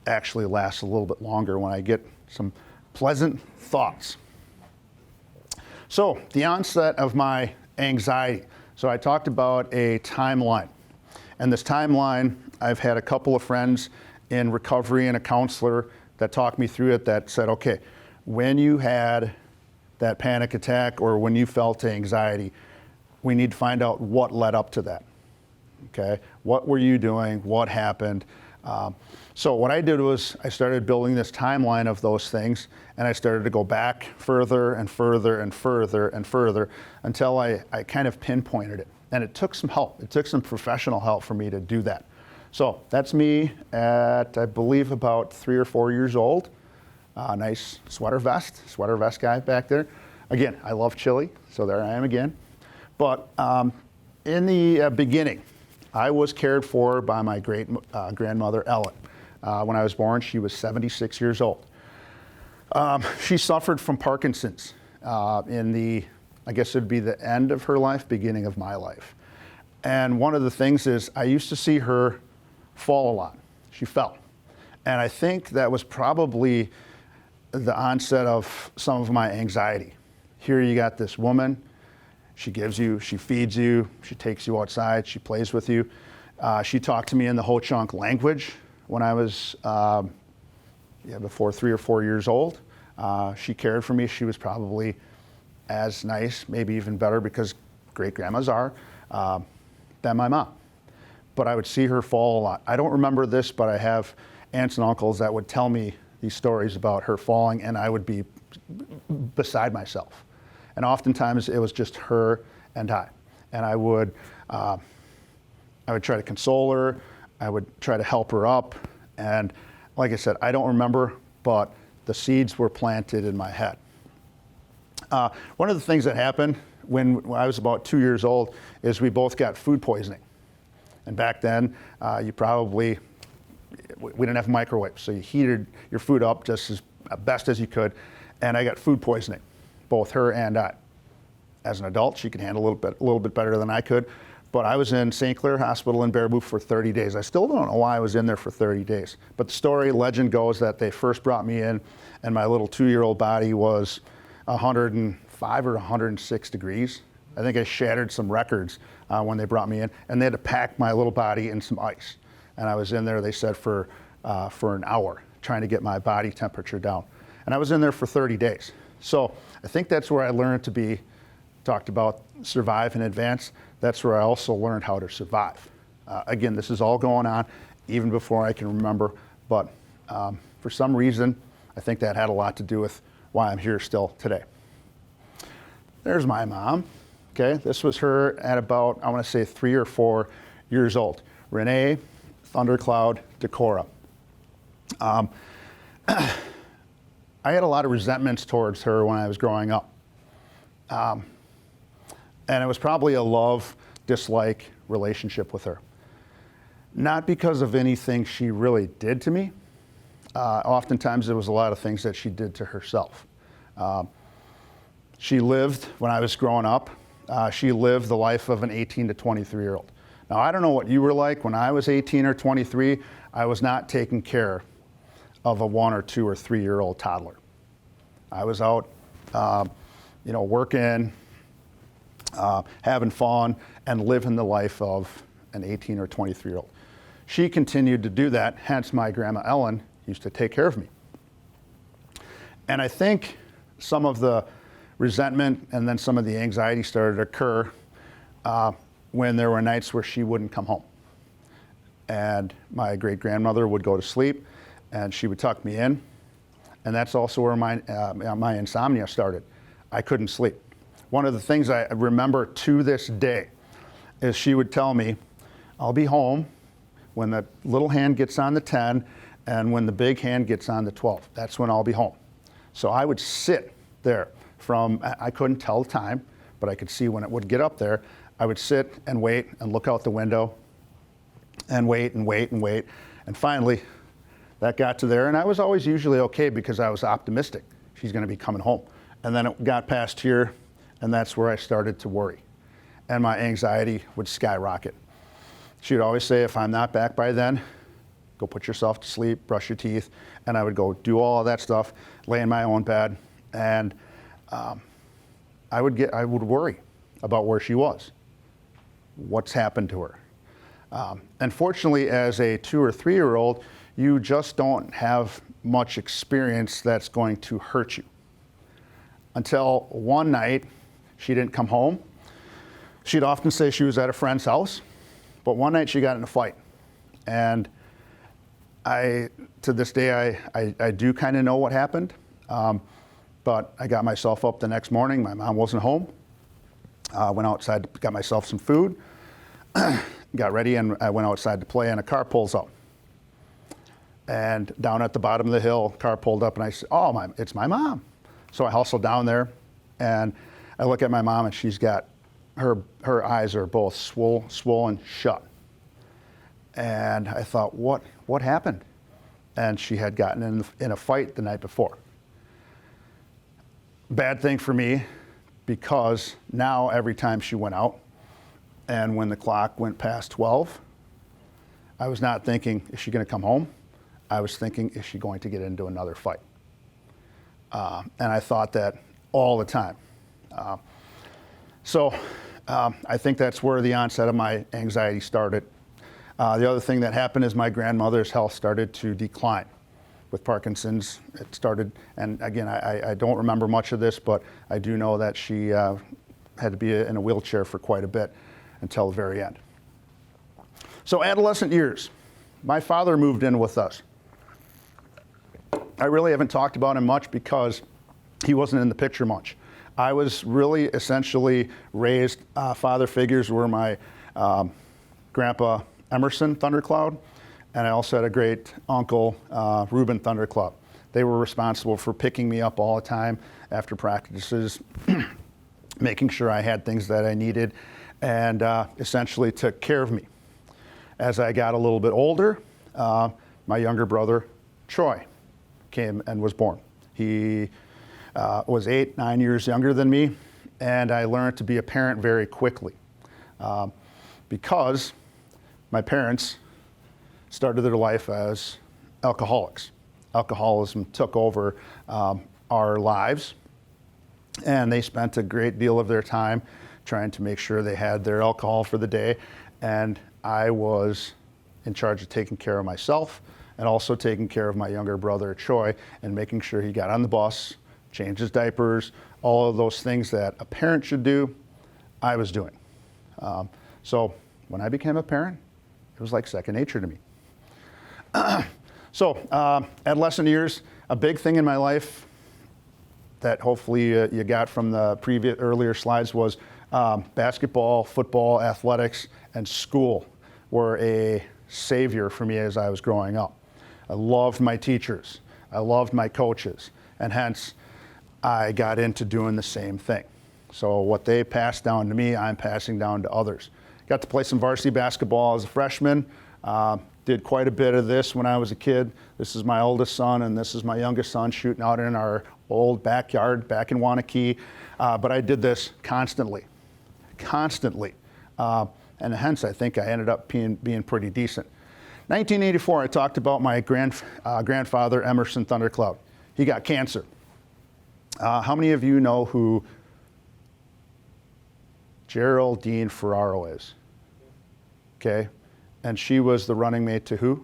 actually lasts a little bit longer when I get some pleasant thoughts. So the onset of my anxiety. So I talked about a timeline. And this timeline, I've had a couple of friends in recovery and a counselor that talked me through it that said, okay, when you had that panic attack or when you felt anxiety, we need to find out what led up to that. Okay, what were you doing? What happened? So what I did was I started building this timeline of those things, and I started to go back further and further and further and further until I kind of pinpointed it. And it took some help. It took some professional help for me to do that. So that's me at, I believe, about 3 or 4 years old. Nice sweater vest guy back there. Again, I love chili, so there I am again. But in the beginning, I was cared for by my great grandmother, Ellen. When I was born, she was 76 years old. She suffered from Parkinson's in the, I guess it'd be the end of her life, beginning of my life. And one of the things is I used to see her fall a lot. She fell. And I think that was probably the onset of some of my anxiety. Here you got this woman, she gives you, she feeds you, she takes you outside, she plays with you. She talked to me in the Ho-Chunk language when I was before 3 or 4 years old. She cared for me. She was probably as nice, maybe even better, because great grandmas are, than my mom. But I would see her fall a lot. I don't remember this, but I have aunts and uncles that would tell me these stories about her falling, and I would be beside myself. And oftentimes it was just her and I. And I would try to console her. I would try to help her up. And like I said, I don't remember, but the seeds were planted in my head. One of the things that happened when I was about 2 years old is we both got food poisoning. And back then, we didn't have microwaves, so you heated your food up just as best as you could. And I got food poisoning, both her and I. As an adult, she could handle a little bit better than I could. But I was in St. Clair Hospital in Baraboo for 30 days. I still don't know why I was in there for 30 days. But the legend goes that they first brought me in, and my little 2-year-old body was 105 or 106 degrees. I think I shattered some records when they brought me in, and they had to pack my little body in some ice. And I was in there, they said, for an hour, trying to get my body temperature down. And I was in there for 30 days. So I think that's where I learned to be, talked about survive and advance. That's where I also learned how to survive. Again, this is all going on even before I can remember, but for some reason, I think that had a lot to do with why I'm here still today. There's my mom. Okay, this was her at about, I want to say 3 or 4 years old. Renee Thundercloud Decorah. I had a lot of resentments towards her when I was growing up. And it was probably a love-dislike relationship with her. Not because of anything she really did to me. Oftentimes there was a lot of things that she did to herself. She lived, when I was growing up, she lived the life of an 18 to 23-year-old. Now, I don't know what you were like when I was 18 or 23. I was not taking care of a 1 or 2 or 3-year-old toddler. I was out, working, having fun, and living the life of an 18 or 23-year-old. She continued to do that, hence my grandma Ellen used to take care of me. And I think some of the resentment and then some of the anxiety started to occur when there were nights where she wouldn't come home. And my great-grandmother would go to sleep, and she would tuck me in. And that's also where my insomnia started. I couldn't sleep. One of the things I remember to this day is she would tell me, I'll be home when the little hand gets on the 10 and when the big hand gets on the 12. That's when I'll be home. So I would sit there I couldn't tell the time, but I could see when it would get up there. I would sit and wait and look out the window and wait and wait and wait. And finally, that got to there. And I was always usually okay because I was optimistic. She's going to be coming home. And then it got past here, and that's where I started to worry. And my anxiety would skyrocket. She would always say, if I'm not back by then, go put yourself to sleep, brush your teeth. And I would go do all of that stuff, lay in my own bed. And I would worry about where she was. What's happened to her? Unfortunately, as a 2 or 3-year-old, you just don't have much experience that's going to hurt you. Until one night, she didn't come home. She'd often say she was at a friend's house, but one night she got in a fight. And to this day, I do kind of know what happened, but I got myself up the next morning. My mom wasn't home. Went outside, got myself some food, got ready, and I went outside to play, and a car pulls up. And down at the bottom of the hill, car pulled up, and I said, oh, it's my mom. So I hustled down there, and I look at my mom, and she's got, her eyes are both swollen shut. And I thought, what happened? And she had gotten in a fight the night before. Bad thing for me, because now every time she went out, and when the clock went past 12, I was not thinking, is she going to come home? I was thinking, is she going to get into another fight? And I thought that all the time. So I think that's where the onset of my anxiety started. The other thing that happened is my grandmother's health started to decline. With Parkinson's, it started, and again, I don't remember much of this, but I do know that she had to be in a wheelchair for quite a bit until the very end. So adolescent years, my father moved in with us. I really haven't talked about him much because he wasn't in the picture much. I was really essentially raised, father figures were my grandpa Emerson Thundercloud, and I also had a great uncle, Reuben Thundercloud. They were responsible for picking me up all the time after practices, making sure I had things that I needed, and essentially took care of me. As I got a little bit older, my younger brother, Troy, came and was born. He was 8-9 years younger than me, and I learned to be a parent very quickly because my parents started their life as alcoholics. Alcoholism took over our lives, and they spent a great deal of their time trying to make sure they had their alcohol for the day, and I was in charge of taking care of myself and also taking care of my younger brother, Troy, and making sure he got on the bus, changed his diapers, all of those things that a parent should do, I was doing. So when I became a parent, it was like second nature to me. So adolescent years, a big thing in my life that hopefully you got from the earlier slides was basketball, football, athletics, and school were a savior for me as I was growing up. I loved my teachers. I loved my coaches. And hence, I got into doing the same thing. So what they passed down to me, I'm passing down to others. Got to play some varsity basketball as a freshman. Did quite a bit of this when I was a kid. This is my oldest son, and this is my youngest son shooting out in our old backyard back in Waunakee. But I did this constantly. And hence, I think I ended up being pretty decent. 1984, I talked about my grandfather, Emerson Thundercloud. He got cancer. How many of you know who Geraldine Ferraro is? Okay. And she was the running mate to who?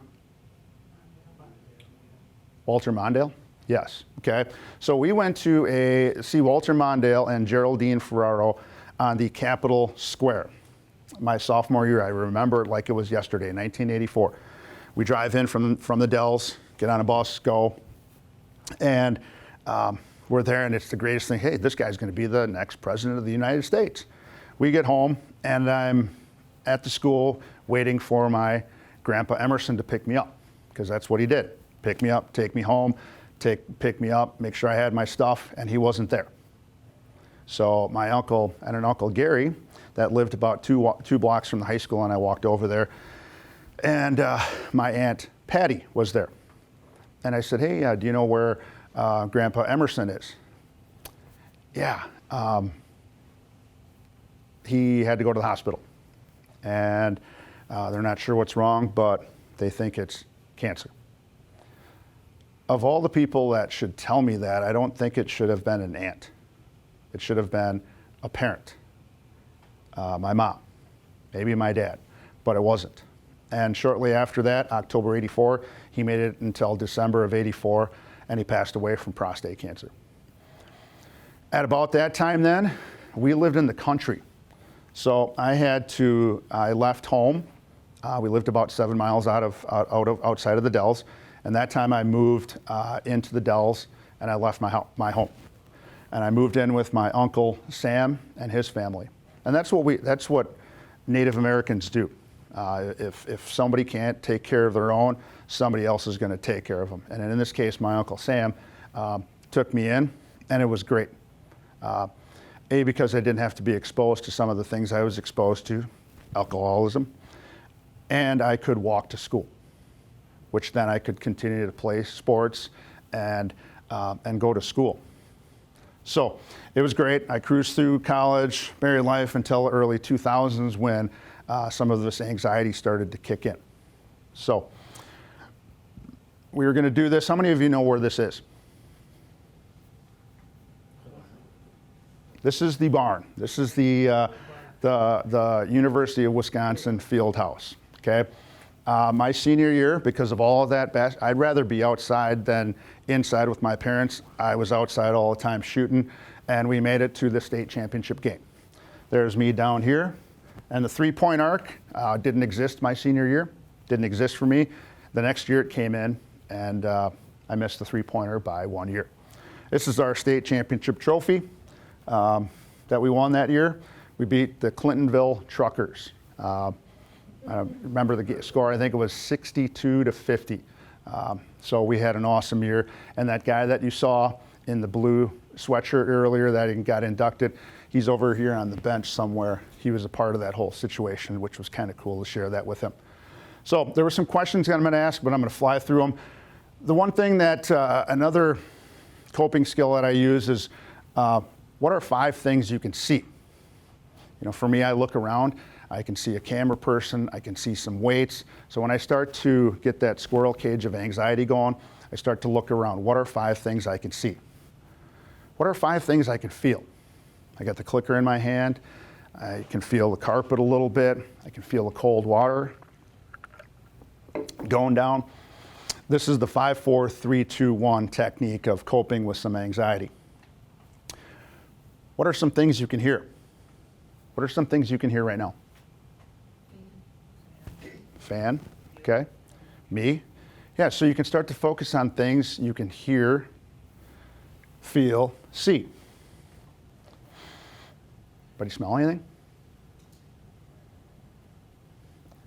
Walter Mondale? Yes. Okay. So we went to see Walter Mondale and Geraldine Ferraro on the Capitol Square. My sophomore year, I remember it like it was yesterday, 1984. We drive in from the Dells, get on a bus, go, and we're there, and it's the greatest thing. Hey, this guy's going to be the next president of the United States. We get home, and I'm at the school waiting for my grandpa Emerson to pick me up, because that's what he did. Pick me up, take me home, pick me up, make sure I had my stuff, and he wasn't there. So my uncle and an Uncle Gary that lived about two blocks from the high school, and I walked over there, and my Aunt Patty was there. And I said, hey, do you know where Grandpa Emerson is? Yeah, he had to go to the hospital. And they're not sure what's wrong, but they think it's cancer. Of all the people that should tell me that, I don't think it should have been an aunt. It should have been a parent. My mom, maybe my dad, but it wasn't. And shortly after that, October 84, he made it until December of 84, and he passed away from prostate cancer. At about that time then, we lived in the country. So I left home. We lived about 7 miles outside of the Dells. And that time I moved into the Dells, and I left my home. And I moved in with my uncle Sam and his family. And that's what Native Americans do. If somebody can't take care of their own, somebody else is going to take care of them. And in this case, my uncle Sam took me in, and it was great. Because I didn't have to be exposed to some of the things I was exposed to, alcoholism, and I could walk to school, which then I could continue to play sports and go to school. So it was great. I cruised through college, married life until the early 2000s when some of this anxiety started to kick in. So we were going to do this. How many of you know where this is? This is the barn. This is the University of Wisconsin field house. Okay, my senior year, because of all of that, I'd rather be outside than inside with my parents. I was outside all the time shooting, and we made it to the state championship game. There's me down here, and the three-point arc didn't exist my senior year. Didn't exist for me. The next year it came in, and I missed the three-pointer by 1 year. This is our state championship trophy that we won that year. We beat the Clintonville Truckers. I remember the score, I think it was 62-50. So we had an awesome year. And that guy that you saw in the blue sweatshirt earlier that got inducted, he's over here on the bench somewhere. He was a part of that whole situation, which was kind of cool to share that with him. So there were some questions that I'm going to ask, but I'm going to fly through them. The one thing that, another coping skill that I use is, what are 5 things you can see? You know, for me, I look around, I can see a camera person, I can see some weights. So when I start to get that squirrel cage of anxiety going, I start to look around. What are 5 things I can see? What are 5 things I can feel? I got the clicker in my hand. I can feel the carpet a little bit. I can feel the cold water going down. This is the 5, 4, 3, 2, 1 technique of coping with some anxiety. What are some things you can hear? What are some things you can hear right now? Fan, okay. Me. Yeah, so you can start to focus on things you can hear, feel, see. Anybody smell anything?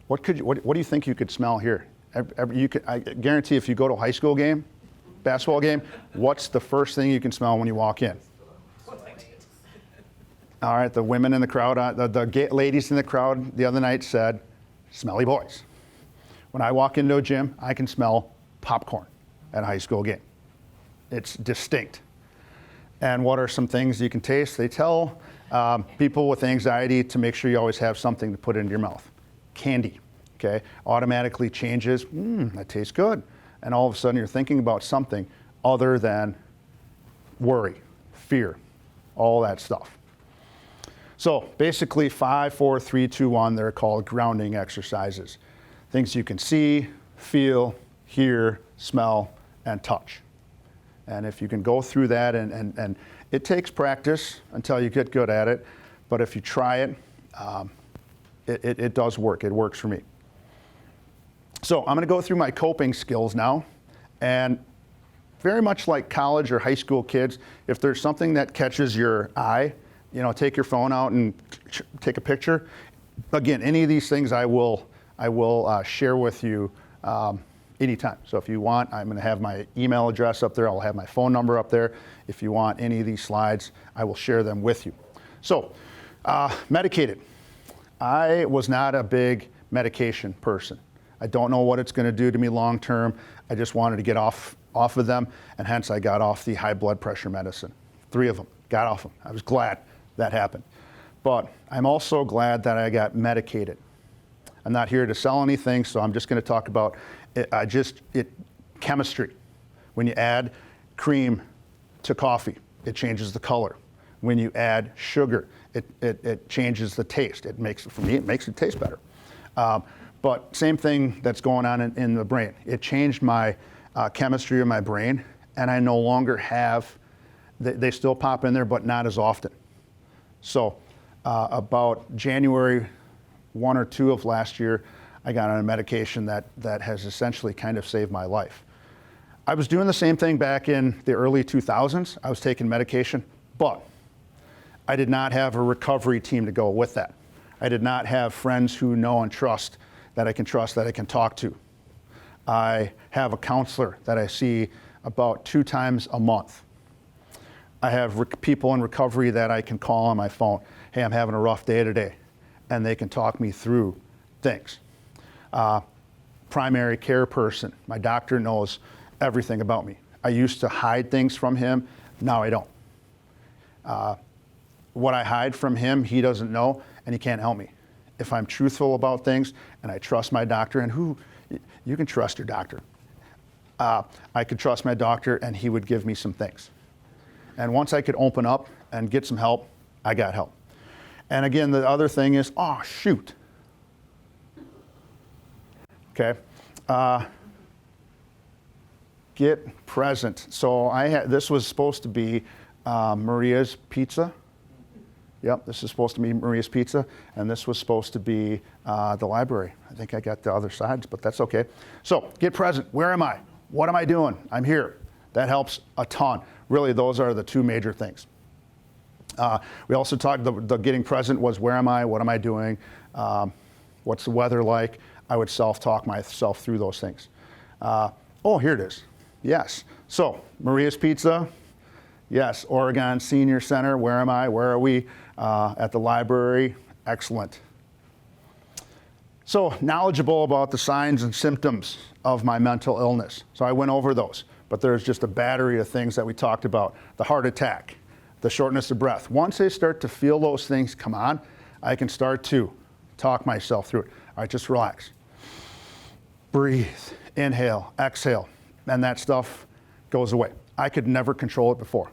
What do you think you could smell here? I guarantee if you go to a high school game, basketball game, what's the first thing you can smell when you walk in? All right, the women in the crowd, the ladies in the crowd the other night said, smelly boys. When I walk into a gym, I can smell popcorn at a high school game. It's distinct. And what are some things you can taste? They tell people with anxiety to make sure you always have something to put into your mouth. Candy, okay? Automatically changes, that tastes good. And all of a sudden you're thinking about something other than worry, fear, all that stuff. So basically 5, 4, 3, 2, 1, they're called grounding exercises. Things you can see, feel, hear, smell, and touch. And if you can go through that, and it takes practice until you get good at it, but if you try it, it does work. It works for me. So I'm going to go through my coping skills now, and very much like college or high school kids, if there's something that catches your eye, you know, take your phone out and take a picture. Again, any of these things I will share with you anytime. So if you want, I'm going to have my email address up there. I'll have my phone number up there. If you want any of these slides, I will share them with you. So, medicated. I was not a big medication person. I don't know what it's going to do to me long term. I just wanted to get off of them, and hence I got off the high blood pressure medicine. 3 of them, got off them. I was glad that happened. But I'm also glad that I got medicated. I'm not here to sell anything, so I'm just going to talk about chemistry. When you add cream to coffee, it changes the color. when you add sugar. It changes the taste. For me, it makes it taste better. But same thing that's going on in the brain. It changed my chemistry of my brain, and I no longer have, they still pop in there, but not as often. So about January 1 or 2 of last year, I got on a medication that has essentially kind of saved my life. I was doing the same thing back in the early 2000s. I was taking medication, but I did not have a recovery team to go with that. I did not have friends who know and trust, that I can talk to. I have a counselor that I see about 2 times a month. I have people in recovery that I can call on my phone. Hey, I'm having a rough day today. And they can talk me through things. Primary care person. My doctor knows everything about me. I used to hide things from him. Now I don't. What I hide from him, he doesn't know, and he can't help me. If I'm truthful about things and I trust my doctor, and you can trust your doctor. I could trust my doctor, and he would give me some things. And once I could open up and get some help, I got help. And again, the other thing is, oh, shoot. Okay. Get present. So this was supposed to be Maria's Pizza. Yep, this is supposed to be Maria's Pizza, and this was supposed to be the library. I think I got the other sides, but that's okay. So, get present. Where am I? What am I doing? I'm here. That helps a ton. Really, those are the 2 major things. We also talked, the getting present was where am I? What am I doing? What's the weather like? I would self-talk myself through those things. Oh, here it is. Yes. So, Maria's Pizza. Yes. Oregon Senior Center. Where am I? Where are we? At the library. Excellent. So, knowledgeable about the signs and symptoms of my mental illness. So I went over those, but there's just a battery of things that we talked about. The heart attack, the shortness of breath. Once I start to feel those things come on, I can start to talk myself through it. All right, just relax. Breathe, inhale, exhale, and that stuff goes away. I could never control it before.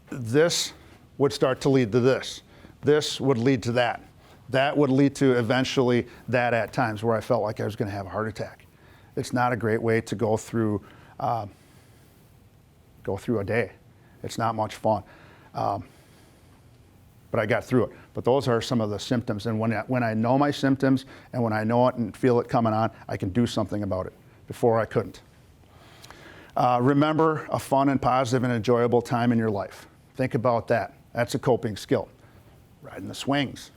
This would start to lead to this. This would lead to that. That would lead to eventually that at times where I felt like I was going to have a heart attack. It's not a great way to go through a day. It's not much fun. But I got through it. But those are some of the symptoms. And when I know my symptoms and when I know it and feel it coming on, I can do something about it. Before I couldn't. Remember a fun and positive and enjoyable time in your life. Think about that. That's a coping skill. Riding the swings.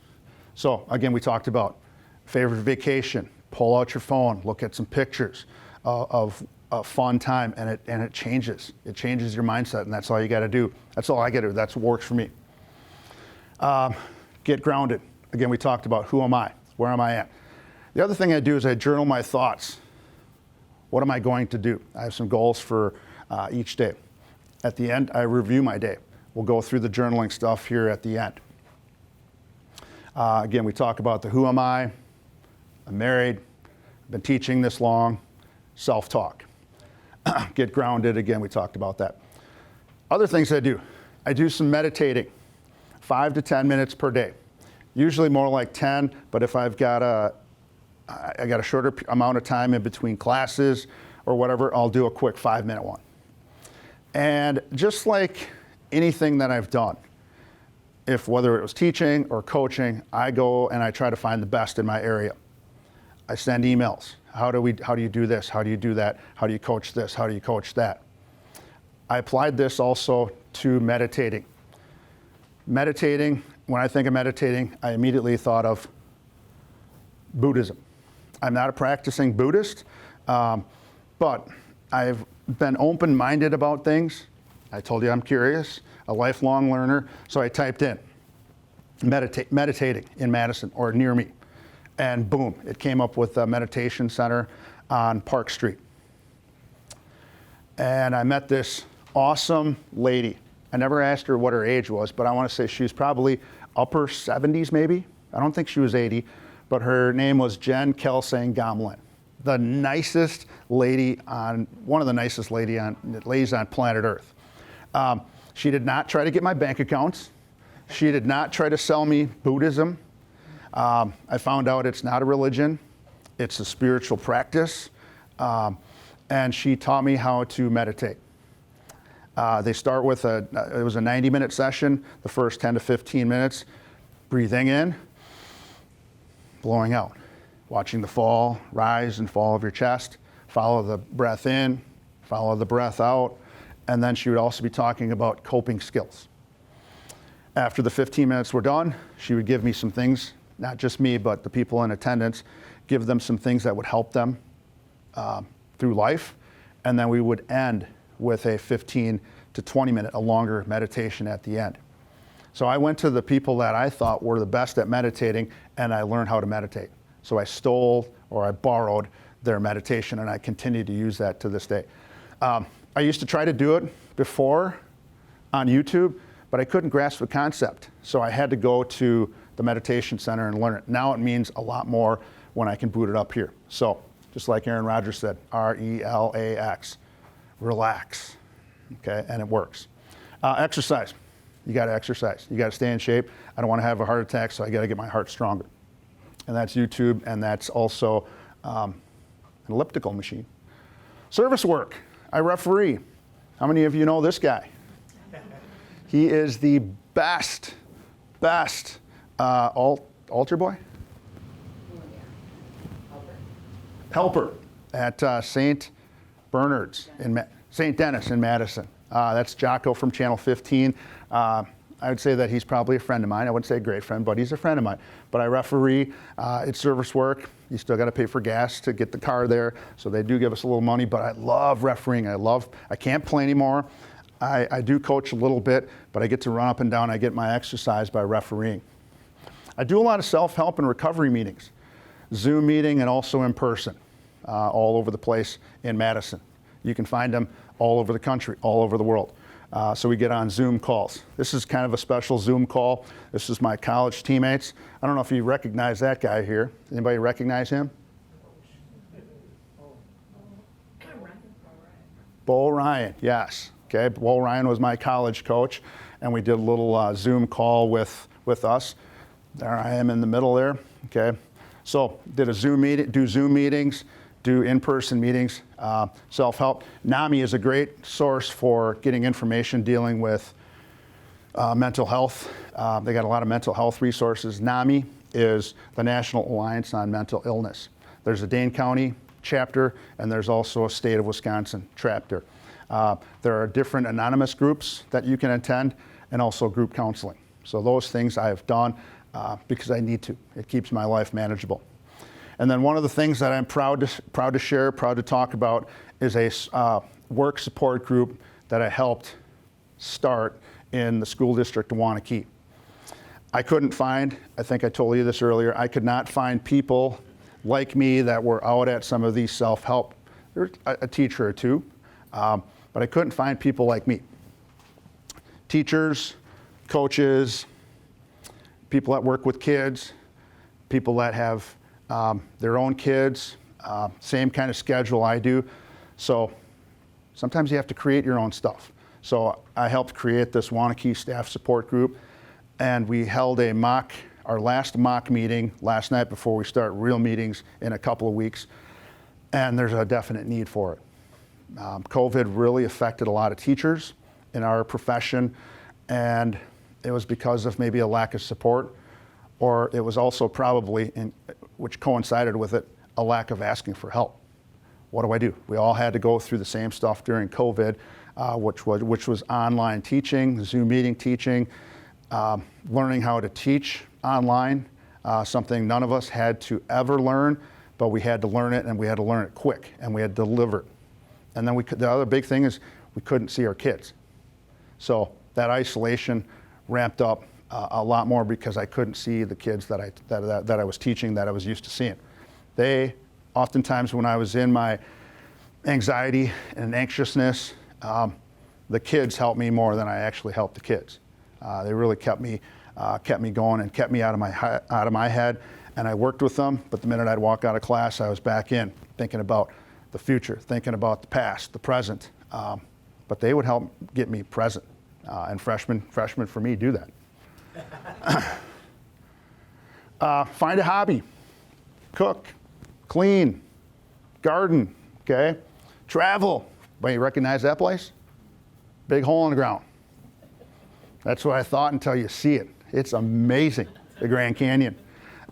So again, we talked about favorite vacation. Pull out your phone, look at some pictures of a fun time, and it changes. It changes your mindset, and that's all you got to do. That's all I got to do. That's what works for me. Get grounded. Again, we talked about who am I? Where am I at? The other thing I do is I journal my thoughts. What am I going to do? I have some goals for each day. At the end, I review my day. We'll go through the journaling stuff here at the end. Again, we talk about the who am I? I'm married. I've been teaching this long. Self-talk. Get grounded. Again, we talked about that. Other things I do some meditating. 5 to 10 minutes per day. Usually more like 10, but if I've got a shorter amount of time in between classes or whatever, I'll do a quick 5-minute one. And just like anything that I've done, whether it was teaching or coaching, I go and I try to find the best in my area. I send emails. How do you do this? How do you do that? How do you coach this? How do you coach that? I applied this also to meditating. Meditating, when I think of meditating, I immediately thought of Buddhism. I'm not a practicing Buddhist, but I've been open-minded about things. I told you I'm curious, a lifelong learner, so I typed in meditating in Madison or near me, and boom, it came up with a meditation center on Park Street. And I met this awesome lady. I never asked her what her age was, but I want to say she was probably upper 70s maybe. I don't think she was 80, but her name was Jen Kelsang Gomlin. The nicest lady one of the nicest ladies on planet Earth. She did not try to get my bank accounts. She did not try to sell me Buddhism. I found out it's not a religion. It's a spiritual practice. And she taught me how to meditate. They start with it was a 90-minute session, the first 10 to 15 minutes, breathing in, blowing out, watching the fall, rise and fall of your chest, follow the breath in, follow the breath out, and then she would also be talking about coping skills. After the 15 minutes were done, she would give me some things, not just me, but the people in attendance, give them some things that would help them through life, and then we would end with a 15 to 20 minute, a longer meditation at the end. So I went to the people that I thought were the best at meditating, and I learned how to meditate. So I stole or I borrowed their meditation, and I continue to use that to this day. I used to try to do it before on YouTube, but I couldn't grasp the concept. So I had to go to the meditation center and learn it. Now it means a lot more when I can boot it up here. So just like Aaron Rodgers said, RELAX, relax, okay, and it works. Exercise, you gotta exercise. You gotta stay in shape. I don't wanna have a heart attack, so I gotta get my heart stronger. And that's YouTube, and that's also an elliptical machine. Service work, I referee. How many of you know this guy? He is the best altar boy? Helper at St. Bernard's in St. Denis in Madison. That's Jocko from Channel 15. I would say that he's probably a friend of mine. I wouldn't say a great friend, but he's a friend of mine. But I referee. It's service work. You still got to pay for gas to get the car there, so they do give us a little money. But I love refereeing. I can't play anymore. I do coach a little bit, but I get to run up and down. I get my exercise by refereeing. I do a lot of self-help and recovery meetings, Zoom meeting and also in person, all over the place in Madison. You can find them all over the country, all over the world. So we get on Zoom calls. This is kind of a special Zoom call. This is my college teammates. I don't know if you recognize that guy here. Anybody recognize him? Bo Ryan, yes. Okay, Bo Ryan was my college coach, and we did a little Zoom call with us. There I am in the middle there. Okay, so did a Zoom meeting, do Zoom meetings, do in-person meetings, self-help. NAMI is a great source for getting information dealing with mental health. They got a lot of mental health resources. NAMI is the National Alliance on Mental Illness. There's a Dane County chapter, and there's also a State of Wisconsin chapter. There are different anonymous groups that you can attend, and also group counseling. So those things I have done because I need to. It keeps my life manageable. And then one of the things that I'm proud to share, proud to talk about, is a work support group that I helped start in the school district of Waunakee. I couldn't find, I think I told you this earlier, I could not find people like me that were out at some of these self-help. There's a teacher or two, but I couldn't find people like me. Teachers, coaches, people that work with kids, people that have their own kids, same kind of schedule I do. So sometimes you have to create your own stuff. So I helped create this Waunakee staff support group, and we held our last mock meeting last night before we start real meetings in a couple of weeks, and there's a definite need for it. COVID really affected a lot of teachers in our profession, and it was because of maybe a lack of support, or it was also probably, which coincided with it, a lack of asking for help. What do I do? We all had to go through the same stuff during COVID, which was online teaching, Zoom meeting teaching, learning how to teach online, something none of us had to ever learn, but we had to learn it, and we had to learn it quick, and we had to deliver it. And then the other big thing is we couldn't see our kids. So that isolation ramped up a lot more because I couldn't see the kids that I was teaching, that I was used to seeing. They, oftentimes when I was in my anxiety and anxiousness, the kids helped me more than I actually helped the kids. They really kept me going and kept me out of my head. And I worked with them, but the minute I'd walk out of class, I was back in, thinking about the future, thinking about the past, the present. But they would help get me present. And freshmen for me do that. Find a hobby. Cook, clean, garden, okay? Travel. But you recognize that place? Big hole in the ground. That's what I thought until you see it. It's amazing, the Grand Canyon.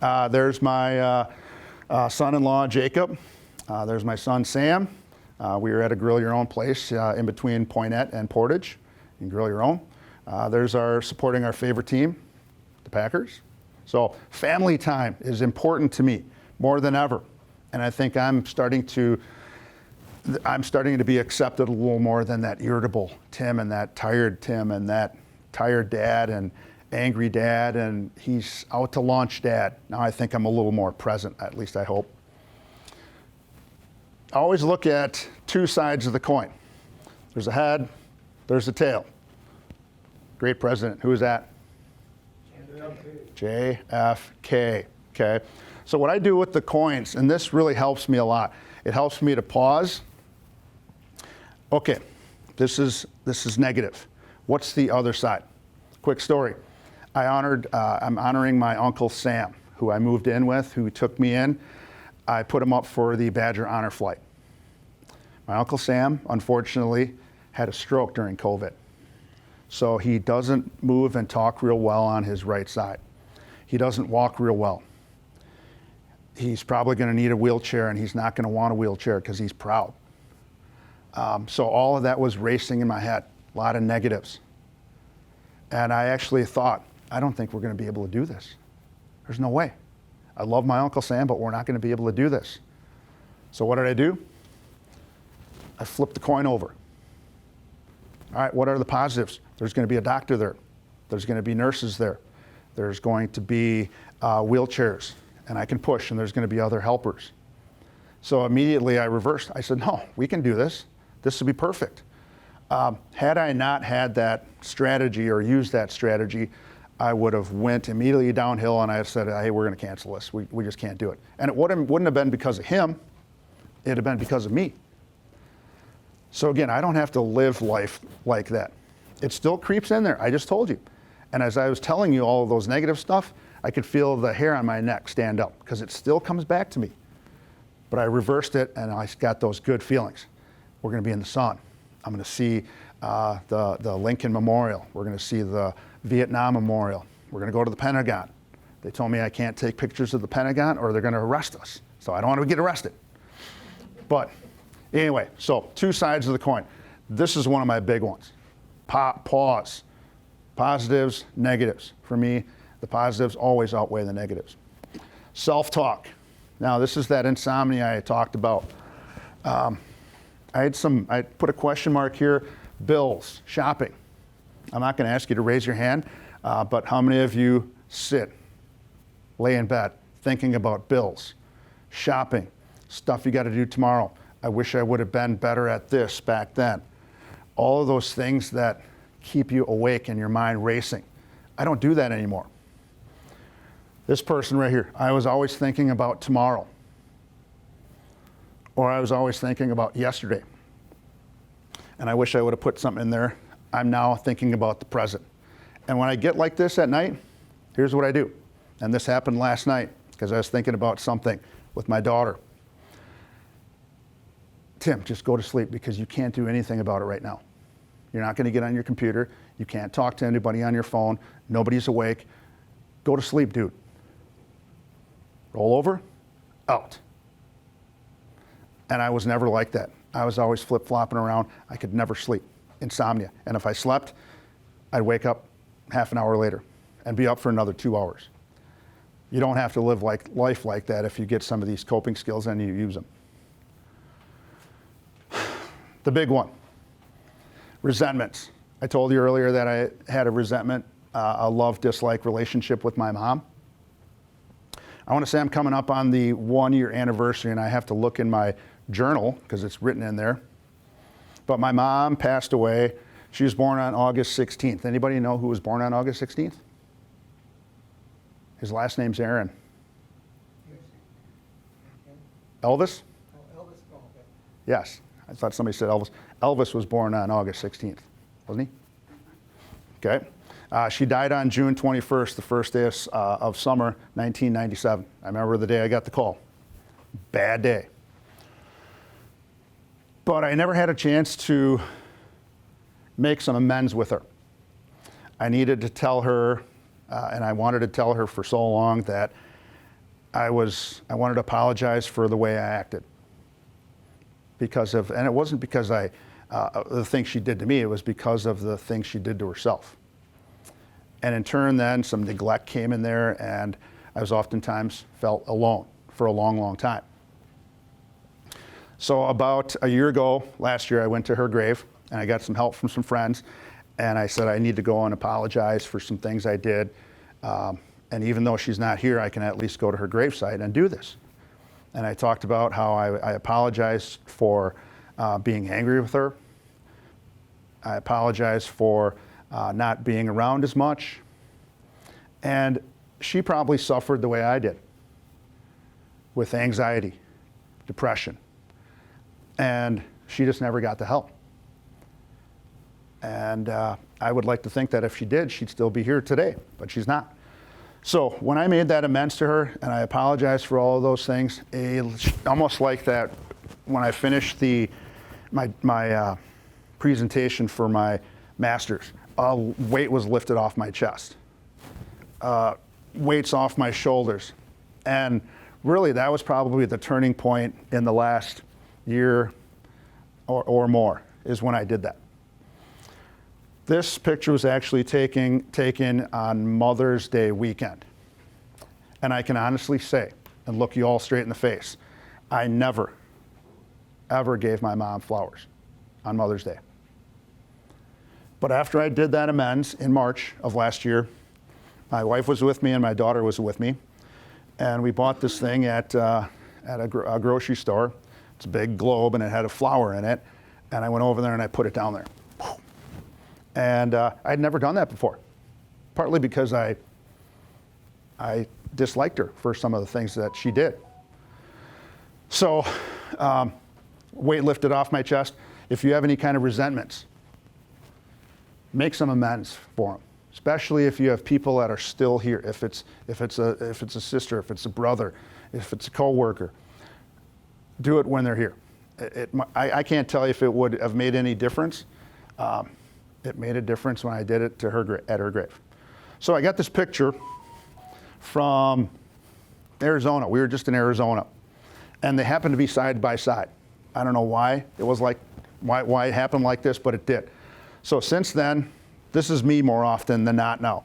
There's my son-in-law, Jacob. There's my son, Sam. We were at a grill your own place in between Poinette and Portage. You can grill your own. There's our supporting our favorite team, the Packers. So family time is important to me more than ever. And I think I'm starting to be accepted a little more than that irritable Tim and that tired Tim and that tired dad and angry dad and he's out to lunch dad. Now I think I'm a little more present, at least I hope. I always look at two sides of the coin. There's a head, there's a tail. Great president, who is that? JFK, okay? So what I do with the coins, and this really helps me a lot, it helps me to pause. Okay, this is negative. What's the other side? Quick story. I'm honoring my Uncle Sam, who I moved in with, who took me in. I put him up for the Badger Honor Flight. My Uncle Sam, unfortunately, had a stroke during COVID. So he doesn't move and talk real well on his right side. He doesn't walk real well. He's probably going to need a wheelchair, and he's not going to want a wheelchair because he's proud. So all of that was racing in my head, a lot of negatives. And I actually thought, I don't think we're going to be able to do this. There's no way. I love my Uncle Sam, but we're not going to be able to do this. So what did I do? I flipped the coin over. All right, what are the positives? There's going to be a doctor there. There's going to be nurses there. There's going to be wheelchairs, and I can push, and there's going to be other helpers. So immediately I reversed. I said, no, we can do this. This will be perfect. Had I not had that strategy or used that strategy, I would have went immediately downhill and I said, hey, we're going to cancel this. We just can't do it. And it wouldn't have been because of him. It would have been because of me. So again, I don't have to live life like that. It still creeps in there. I just told you. And as I was telling you all of those negative stuff, I could feel the hair on my neck stand up because it still comes back to me. But I reversed it and I got those good feelings. We're going to be in the sun. I'm going to see the Lincoln Memorial. We're going to see the Vietnam Memorial. We're going to go to the Pentagon. They told me I can't take pictures of the Pentagon or they're going to arrest us. So I don't want to get arrested. But anyway, so two sides of the coin. This is one of my big ones. Pause. Positives, negatives. For me, the positives always outweigh the negatives. Self-talk. Now, this is that insomnia I talked about. I put a question mark here. Bills, shopping. I'm not going to ask you to raise your hand, but how many of you sit, lay in bed, thinking about bills, shopping, stuff you got to do tomorrow? I wish I would have been better at this back then. All of those things that keep you awake and your mind racing. I don't do that anymore. This person right here, I was always thinking about tomorrow. Or I was always thinking about yesterday. And I wish I would have put something in there. I'm now thinking about the present. And when I get like this at night, here's what I do. And this happened last night because I was thinking about something with my daughter. Tim, just go to sleep because you can't do anything about it right now. You're not going to get on your computer. You can't talk to anybody on your phone. Nobody's awake. Go to sleep, dude. Roll over, out. And I was never like that. I was always flip-flopping around. I could never sleep. Insomnia. And if I slept, I'd wake up half an hour later and be up for another 2 hours. You don't have to live life like that if you get some of these coping skills and you use them. The big one, resentments. I told you earlier that I had a resentment, a love-dislike relationship with my mom. I want to say I'm coming up on the 1-year anniversary and I have to look in my journal because it's written in there. But my mom passed away. She was born on August 16th. Anybody know who was born on August 16th? His last name's Aaron. Elvis? Oh, Elvis. Oh, okay. Yes. I thought somebody said Elvis. Elvis was born on August 16th, wasn't he? Okay? She died on June 21st, the first day of summer, 1997. I remember the day I got the call. Bad day. But I never had a chance to make some amends with her. I needed to tell her, and I wanted to tell her for so long that I wanted to apologize for the way I acted. And it wasn't because the things she did to me, it was because of the things she did to herself. And in turn then, some neglect came in there, and I was oftentimes felt alone for a long, long time. So about a year ago, last year, I went to her grave, and I got some help from some friends, and I said I need to go and apologize for some things I did. And even though she's not here, I can at least go to her gravesite and do this. And I talked about how I apologized for being angry with her. I apologized for not being around as much. And she probably suffered the way I did, with anxiety, depression. And she just never got the help. And I would like to think that if she did, she'd still be here today, but she's not. So when I made that amends to her, and I apologized for all of those things, almost like that, when I finished my presentation for my master's, a weight was lifted off my chest, weights off my shoulders, and really that was probably the turning point in the last year or more, is when I did that. This picture was actually taken on Mother's Day weekend. And I can honestly say, and look you all straight in the face, I never, ever gave my mom flowers on Mother's Day. But after I did that amends in March of last year, my wife was with me and my daughter was with me. And we bought this thing at a grocery store. It's a big globe and it had a flower in it. And I went over there and I put it down there. And I'd never done that before, partly because I disliked her for some of the things that she did. So, weight lifted off my chest. If you have any kind of resentments, make some amends for them, especially if you have people that are still here. If it's a sister, if it's a brother, if it's a coworker, do it when they're here. I can't tell you if it would have made any difference. It made a difference when I did it to her at her grave. So I got this picture from Arizona. We were just in Arizona, and they happened to be side by side. I don't know why it was like why it happened like this, but it did. So since then, this is me more often than not now.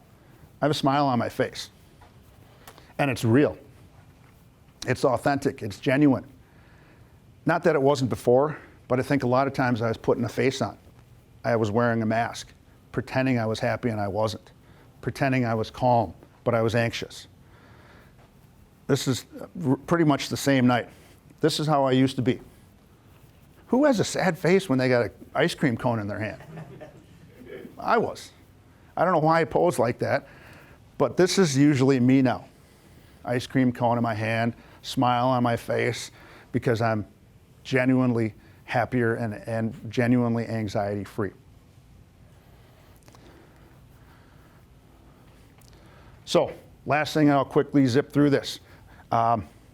I have a smile on my face, and it's real. It's authentic. It's genuine. Not that it wasn't before, but I think a lot of times I was putting a face on. I was wearing a mask, pretending I was happy and I wasn't, pretending I was calm, but I was anxious. This is pretty much the same night. This is how I used to be. Who has a sad face when they got an ice cream cone in their hand? I was. I don't know why I pose like that, but this is usually me now. Ice cream cone in my hand, smile on my face, because I'm genuinely happier and genuinely anxiety-free. So, last thing, I'll quickly zip through this.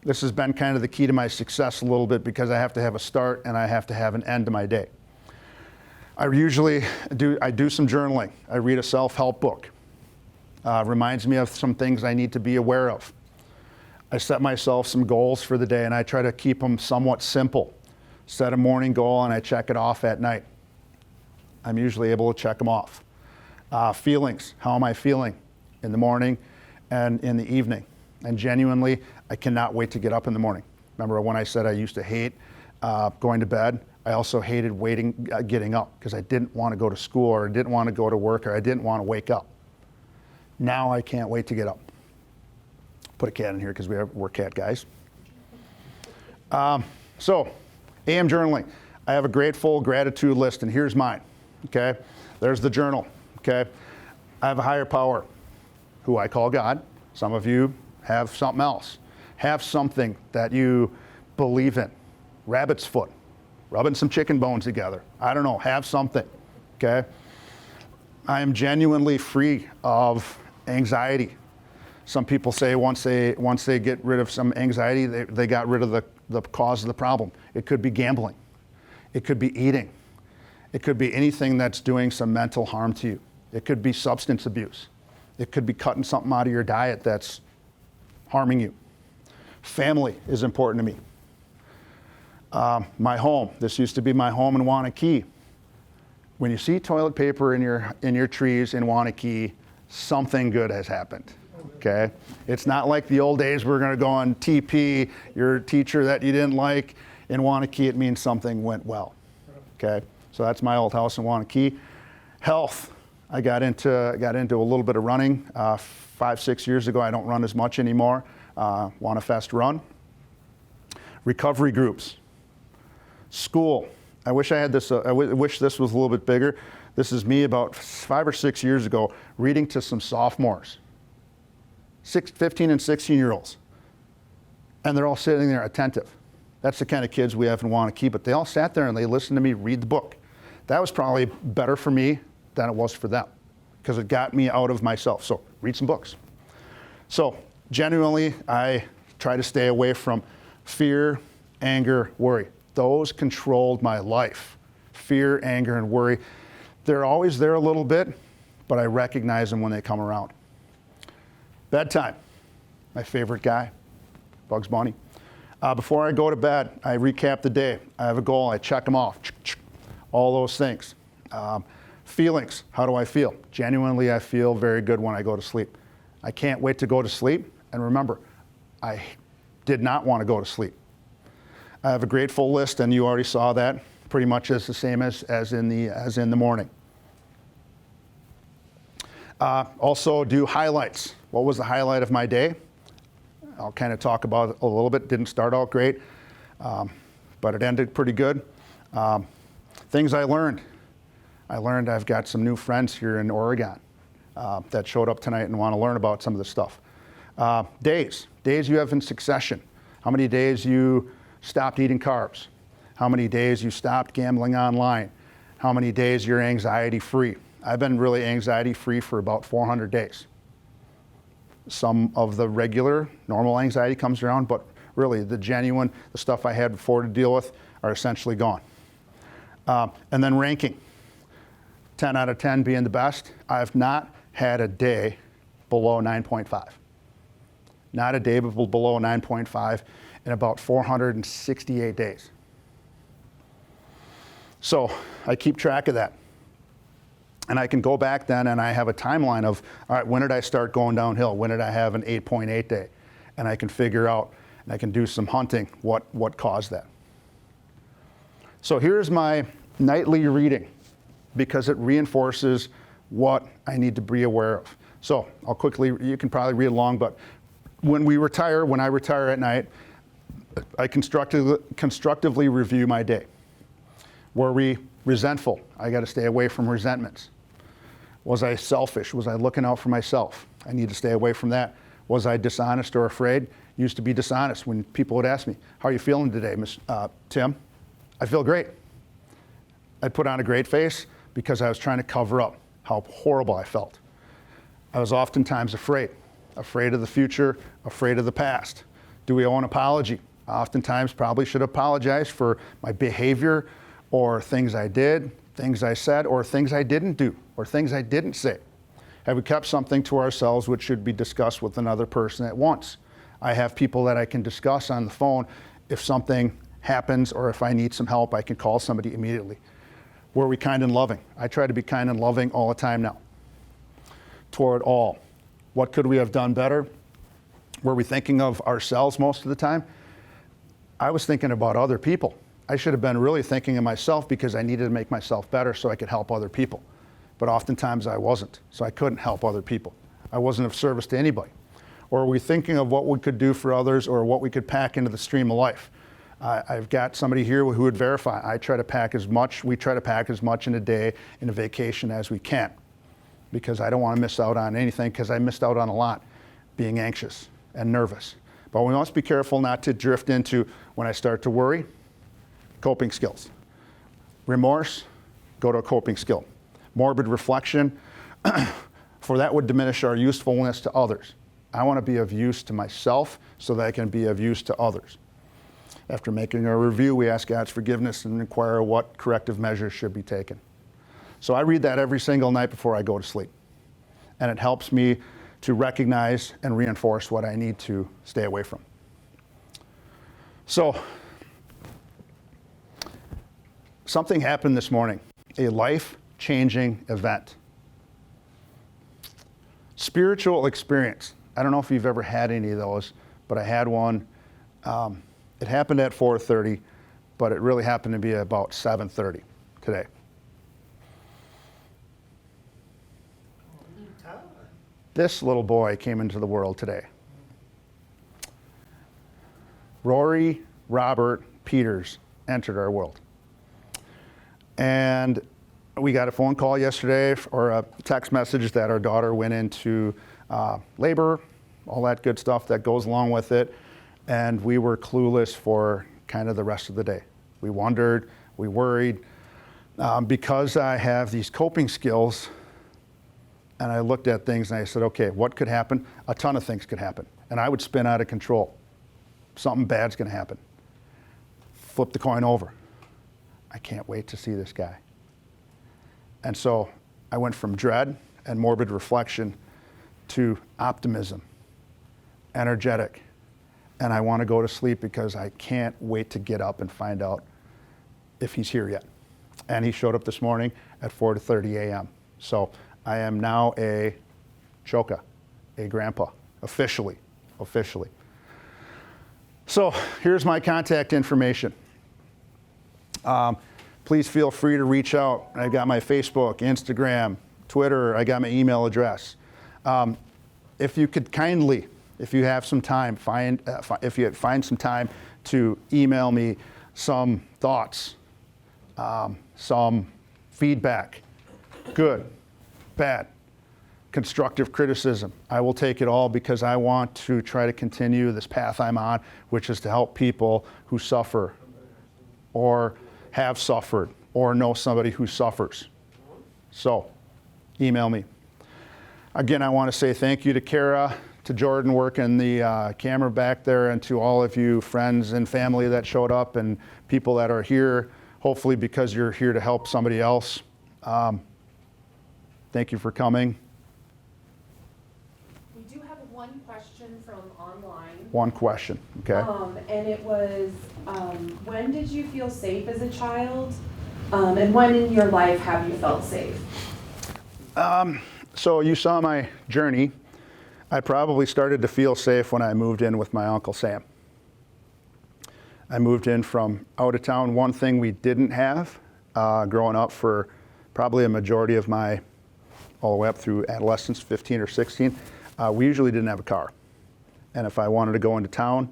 This has been kind of the key to my success a little bit, because I have to have a start and I have to have an end to my day. I usually do some journaling. I read a self-help book. Reminds me of some things I need to be aware of. I set myself some goals for the day, and I try to keep them somewhat simple. Set a morning goal and I check it off at night. I'm usually able to check them off. Feelings, how am I feeling in the morning and in the evening? And genuinely, I cannot wait to get up in the morning. Remember when I said I used to hate going to bed? I also hated getting up, because I didn't want to go to school, or I didn't want to go to work, or I didn't want to wake up. Now I can't wait to get up. Put a cat in here because we're cat guys. So, AM journaling. I have a grateful gratitude list, and here's mine. Okay, there's the journal. Okay, I have a higher power, who I call God. Some of you have something else. Have something that you believe in. Rabbit's foot, rubbing some chicken bones together. I don't know. Have something. Okay. I am genuinely free of anxiety. Some people say once they get rid of some anxiety, they got rid of the cause of the problem. It could be gambling. It could be eating. It could be anything that's doing some mental harm to you. It could be substance abuse. It could be cutting something out of your diet that's harming you. Family is important to me. My home. This used to be my home in Waunakee. When you see toilet paper in your trees in Waunakee, something good has happened. Okay? It's not like the old days we're going to go on TP, your teacher that you didn't like. In Waunakee, it means something went well. Okay? So that's my old house in Waunakee. Health. I got into a little bit of running 5-6 years ago. I don't run as much anymore. Waunafest run. Recovery groups. School. I wish I had this. I wish this was a little bit bigger. This is me about 5 or 6 years ago reading to some sophomores, 15 and 16-year-olds, and they're all sitting there attentive. That's the kind of kids we have in Waunakee, but they all sat there and they listened to me read the book. That was probably better for me than it was for them because it got me out of myself. So read some books. So genuinely, I try to stay away from fear, anger, worry. Those controlled my life. Fear, anger, and worry. They're always there a little bit, but I recognize them when they come around. Bedtime. My favorite guy, Bugs Bunny. Before I go to bed, I recap the day. I have a goal, I check them off. All those things. Feelings. How do I feel? Genuinely, I feel very good when I go to sleep. I can't wait to go to sleep. And remember, I did not want to go to sleep. I have a grateful list, and you already saw that. Pretty much as the same as in the morning. Also do highlights. What was the highlight of my day? I'll kind of talk about it a little bit. Didn't start out great, but it ended pretty good. Things I learned. I've got some new friends here in Oregon that showed up tonight and want to learn about some of this stuff. Days you have in succession. How many days you stopped eating carbs? How many days you stopped gambling online? How many days you're anxiety free? I've been really anxiety free for about 400 days. Some of the regular, normal anxiety comes around, but really the genuine, the stuff I had before to deal with are essentially gone. And then ranking. 10 out of 10 being the best. I've not had a day below 9.5. Not a day below 9.5 in about 468 days. So I keep track of that. And I can go back then and I have a timeline of, all right, when did I start going downhill? When did I have an 8.8 day? And I can figure out, and I can do some hunting, what caused that. So here's my nightly reading because it reinforces what I need to be aware of. So I'll quickly, you can probably read along, but when I retire at night, I constructively review my day. Were we resentful? I got to stay away from resentments. Was I selfish? Was I looking out for myself? I need to stay away from that. Was I dishonest or afraid? Used to be dishonest when people would ask me, how are you feeling today, Tim? I feel great. I put on a great face because I was trying to cover up how horrible I felt. I was oftentimes afraid of the future, afraid of the past. Do we owe an apology? I oftentimes probably should apologize for my behavior or things I did, things I said, or things I didn't do, or things I didn't say. Have we kept something to ourselves which should be discussed with another person at once? I have people that I can discuss on the phone. If something happens or if I need some help, I can call somebody immediately. Were we kind and loving? I try to be kind and loving all the time now. Toward all. What could we have done better? Were we thinking of ourselves most of the time? I was thinking about other people. I should have been really thinking of myself because I needed to make myself better so I could help other people. But oftentimes I wasn't, so I couldn't help other people. I wasn't of service to anybody. Or are we thinking of what we could do for others or what we could pack into the stream of life? I've got somebody here who would verify. We try to pack as much in a day in a vacation as we can because I don't want to miss out on anything because I missed out on a lot being anxious and nervous. But we must be careful not to drift into when I start to worry, coping skills. Remorse, go to a coping skill. Morbid reflection, for that would diminish our usefulness to others. I want to be of use to myself so that I can be of use to others. After making a review, we ask God's forgiveness and inquire what corrective measures should be taken. So I read that every single night before I go to sleep. And it helps me to recognize and reinforce what I need to stay away from. So, something happened this morning, a life-changing event. Spiritual experience. I don't know if you've ever had any of those, but I had one. It happened at 4:30, but it really happened to be about 7:30 today. This little boy came into the world today. Rory Robert Peters entered our world. And we got a phone call yesterday, or a text message, that our daughter went into labor, all that good stuff that goes along with it. And we were clueless for kind of the rest of the day. We wondered, we worried. Because I have these coping skills, and I looked at things and I said, okay, what could happen? A ton of things could happen. And I would spin out of control. Something bad's going to happen. Flip the coin over. I can't wait to see this guy. And so I went from dread and morbid reflection to optimism, energetic. And I want to go to sleep because I can't wait to get up and find out if he's here yet. And he showed up this morning at 4:30 a.m. So I am now a choka, a grandpa, officially. So here's my contact information. Please feel free to reach out. I've got my Facebook, Instagram, Twitter. I got my email address. If you could kindly, if you have some time, find some time to email me some thoughts, some feedback, good, bad, constructive criticism. I will take it all because I want to try to continue this path I'm on, which is to help people who suffer or have suffered or know somebody who suffers. So, email me. Again, I want to say thank you to Kara, to Jordan working the camera back there, and to all of you friends and family that showed up and people that are here, hopefully because you're here to help somebody else. Thank you for coming. We do have one question from online. One question, okay? And it was, when did you feel safe as a child? And when in your life have you felt safe? So you saw my journey. I probably started to feel safe when I moved in with my Uncle Sam. I moved in from out of town. One thing we didn't have growing up for probably a majority of my, all the way up through adolescence, 15 or 16, we usually didn't have a car. And if I wanted to go into town,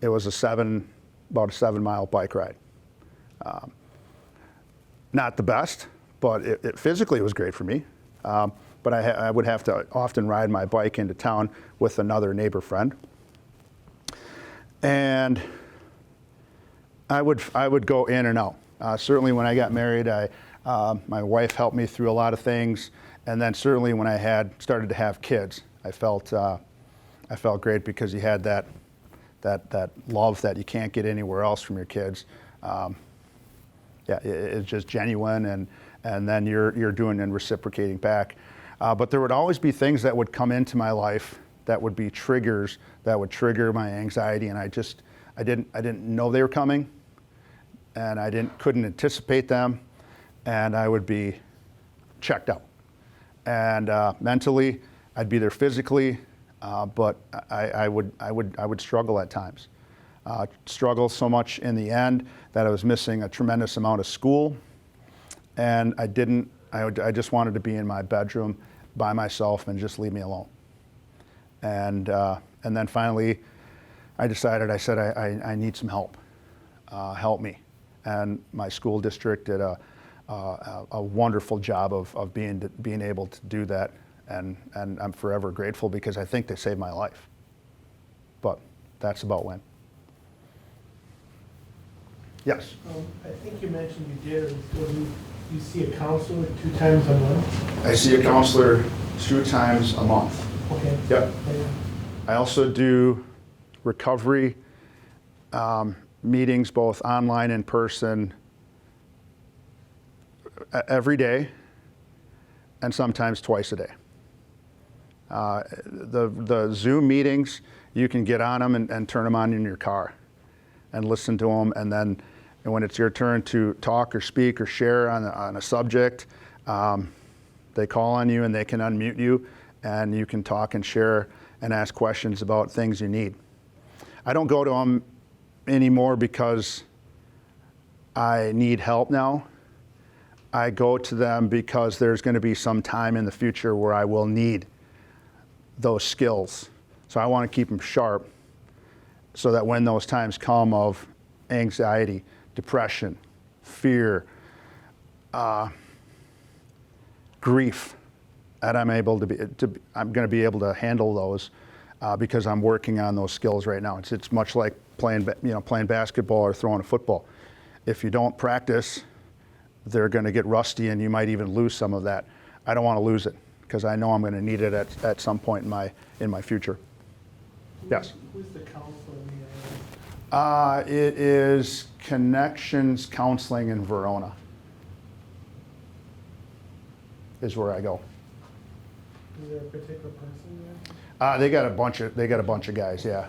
it was about a 7-mile bike ride. Not the best, but it physically was great for me. But I would have to often ride my bike into town with another neighbor friend. And I would go in and out. Certainly when I got married, my wife helped me through a lot of things. And then certainly when I started to have kids, I felt great because you had that love that you can't get anywhere else from your kids. It's just genuine, and then you're doing and reciprocating back. But there would always be things that would come into my life that would be triggers that would trigger my anxiety, and I didn't know they were coming, and I couldn't anticipate them, and I would be checked out. And mentally, I'd be there physically, but I would struggle at times. Struggle so much in the end that I was missing a tremendous amount of school, and I just wanted to be in my bedroom by myself and just leave me alone. And then finally, I said, I need some help. Help me. And my school district did a wonderful job of being able to do that, and I'm forever grateful because I think they saved my life. But that's about when. Yes. I think you mentioned you did, or you You see a counselor 2 times a month? I see a counselor 2 times a month. Okay. Yep. Yeah. I also do recovery meetings, both online and in person, every day, and sometimes twice a day. The Zoom meetings, you can get on them and turn them on in your car and listen to them, and then when it's your turn to talk or speak or share on a subject, they call on you and they can unmute you, and you can talk and share and ask questions about things you need. I don't go to them anymore because I need help now. I go to them because there's going to be some time in the future where I will need those skills. So I want to keep them sharp so that when those times come of anxiety, depression, fear, grief, that I'm going to be able to handle those because I'm working on those skills right now. It's much like playing basketball or throwing a football. If you don't practice, they're going to get rusty and you might even lose some of that. I don't want to lose it because I know I'm going to need it at some point in my future. Yes. Who's the counselor in the area? It is Connections Counseling in Verona is where I go. Is there a particular person there? They got a bunch of guys, yeah.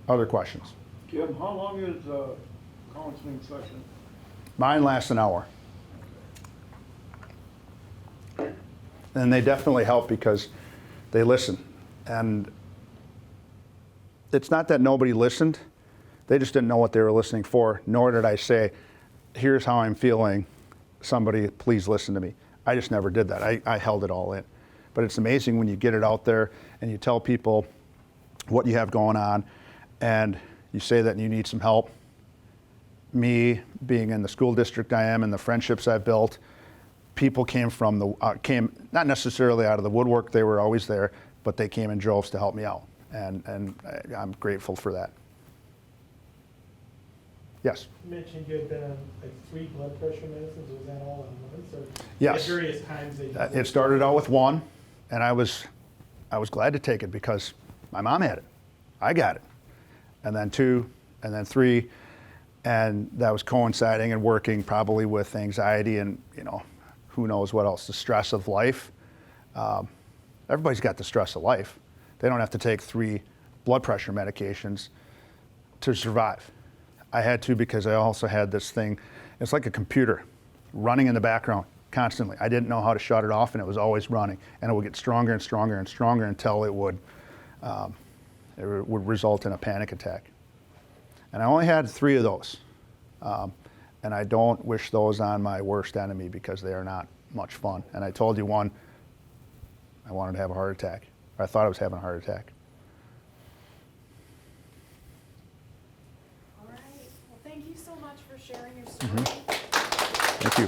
Other questions? Jim, how long is a counseling session? Mine lasts an hour. And they definitely help because they listen. And it's not that nobody listened. They just didn't know what they were listening for, nor did I say, here's how I'm feeling. Somebody, please listen to me. I just never did that. I held it all in. But it's amazing when you get it out there and you tell people what you have going on and you say that you need some help. Me being in the school district I am and the friendships I've built, people came not necessarily out of the woodwork, they were always there, but they came in droves to help me out. And I'm grateful for that. Yes? You mentioned you had been on like 3 blood pressure medicines. Was that all at once? Or Yes. At various times that you It started out with 1, and I was glad to take it because my mom had it. I got it. And then 2, and then 3, and that was coinciding and working probably with anxiety and, who knows what else, the stress of life. Everybody's got the stress of life. They don't have to take 3 blood pressure medications to survive. I had to because I also had this thing, it's like a computer running in the background constantly. I didn't know how to shut it off and it was always running, and it would get stronger and stronger and stronger until it would result in a panic attack. And I only had 3 of those. And I don't wish those on my worst enemy because they are not much fun. And I told you one, I wanted to have a heart attack. Or I thought I was having a heart attack. All right. Well, thank you so much for sharing your story. Thank you.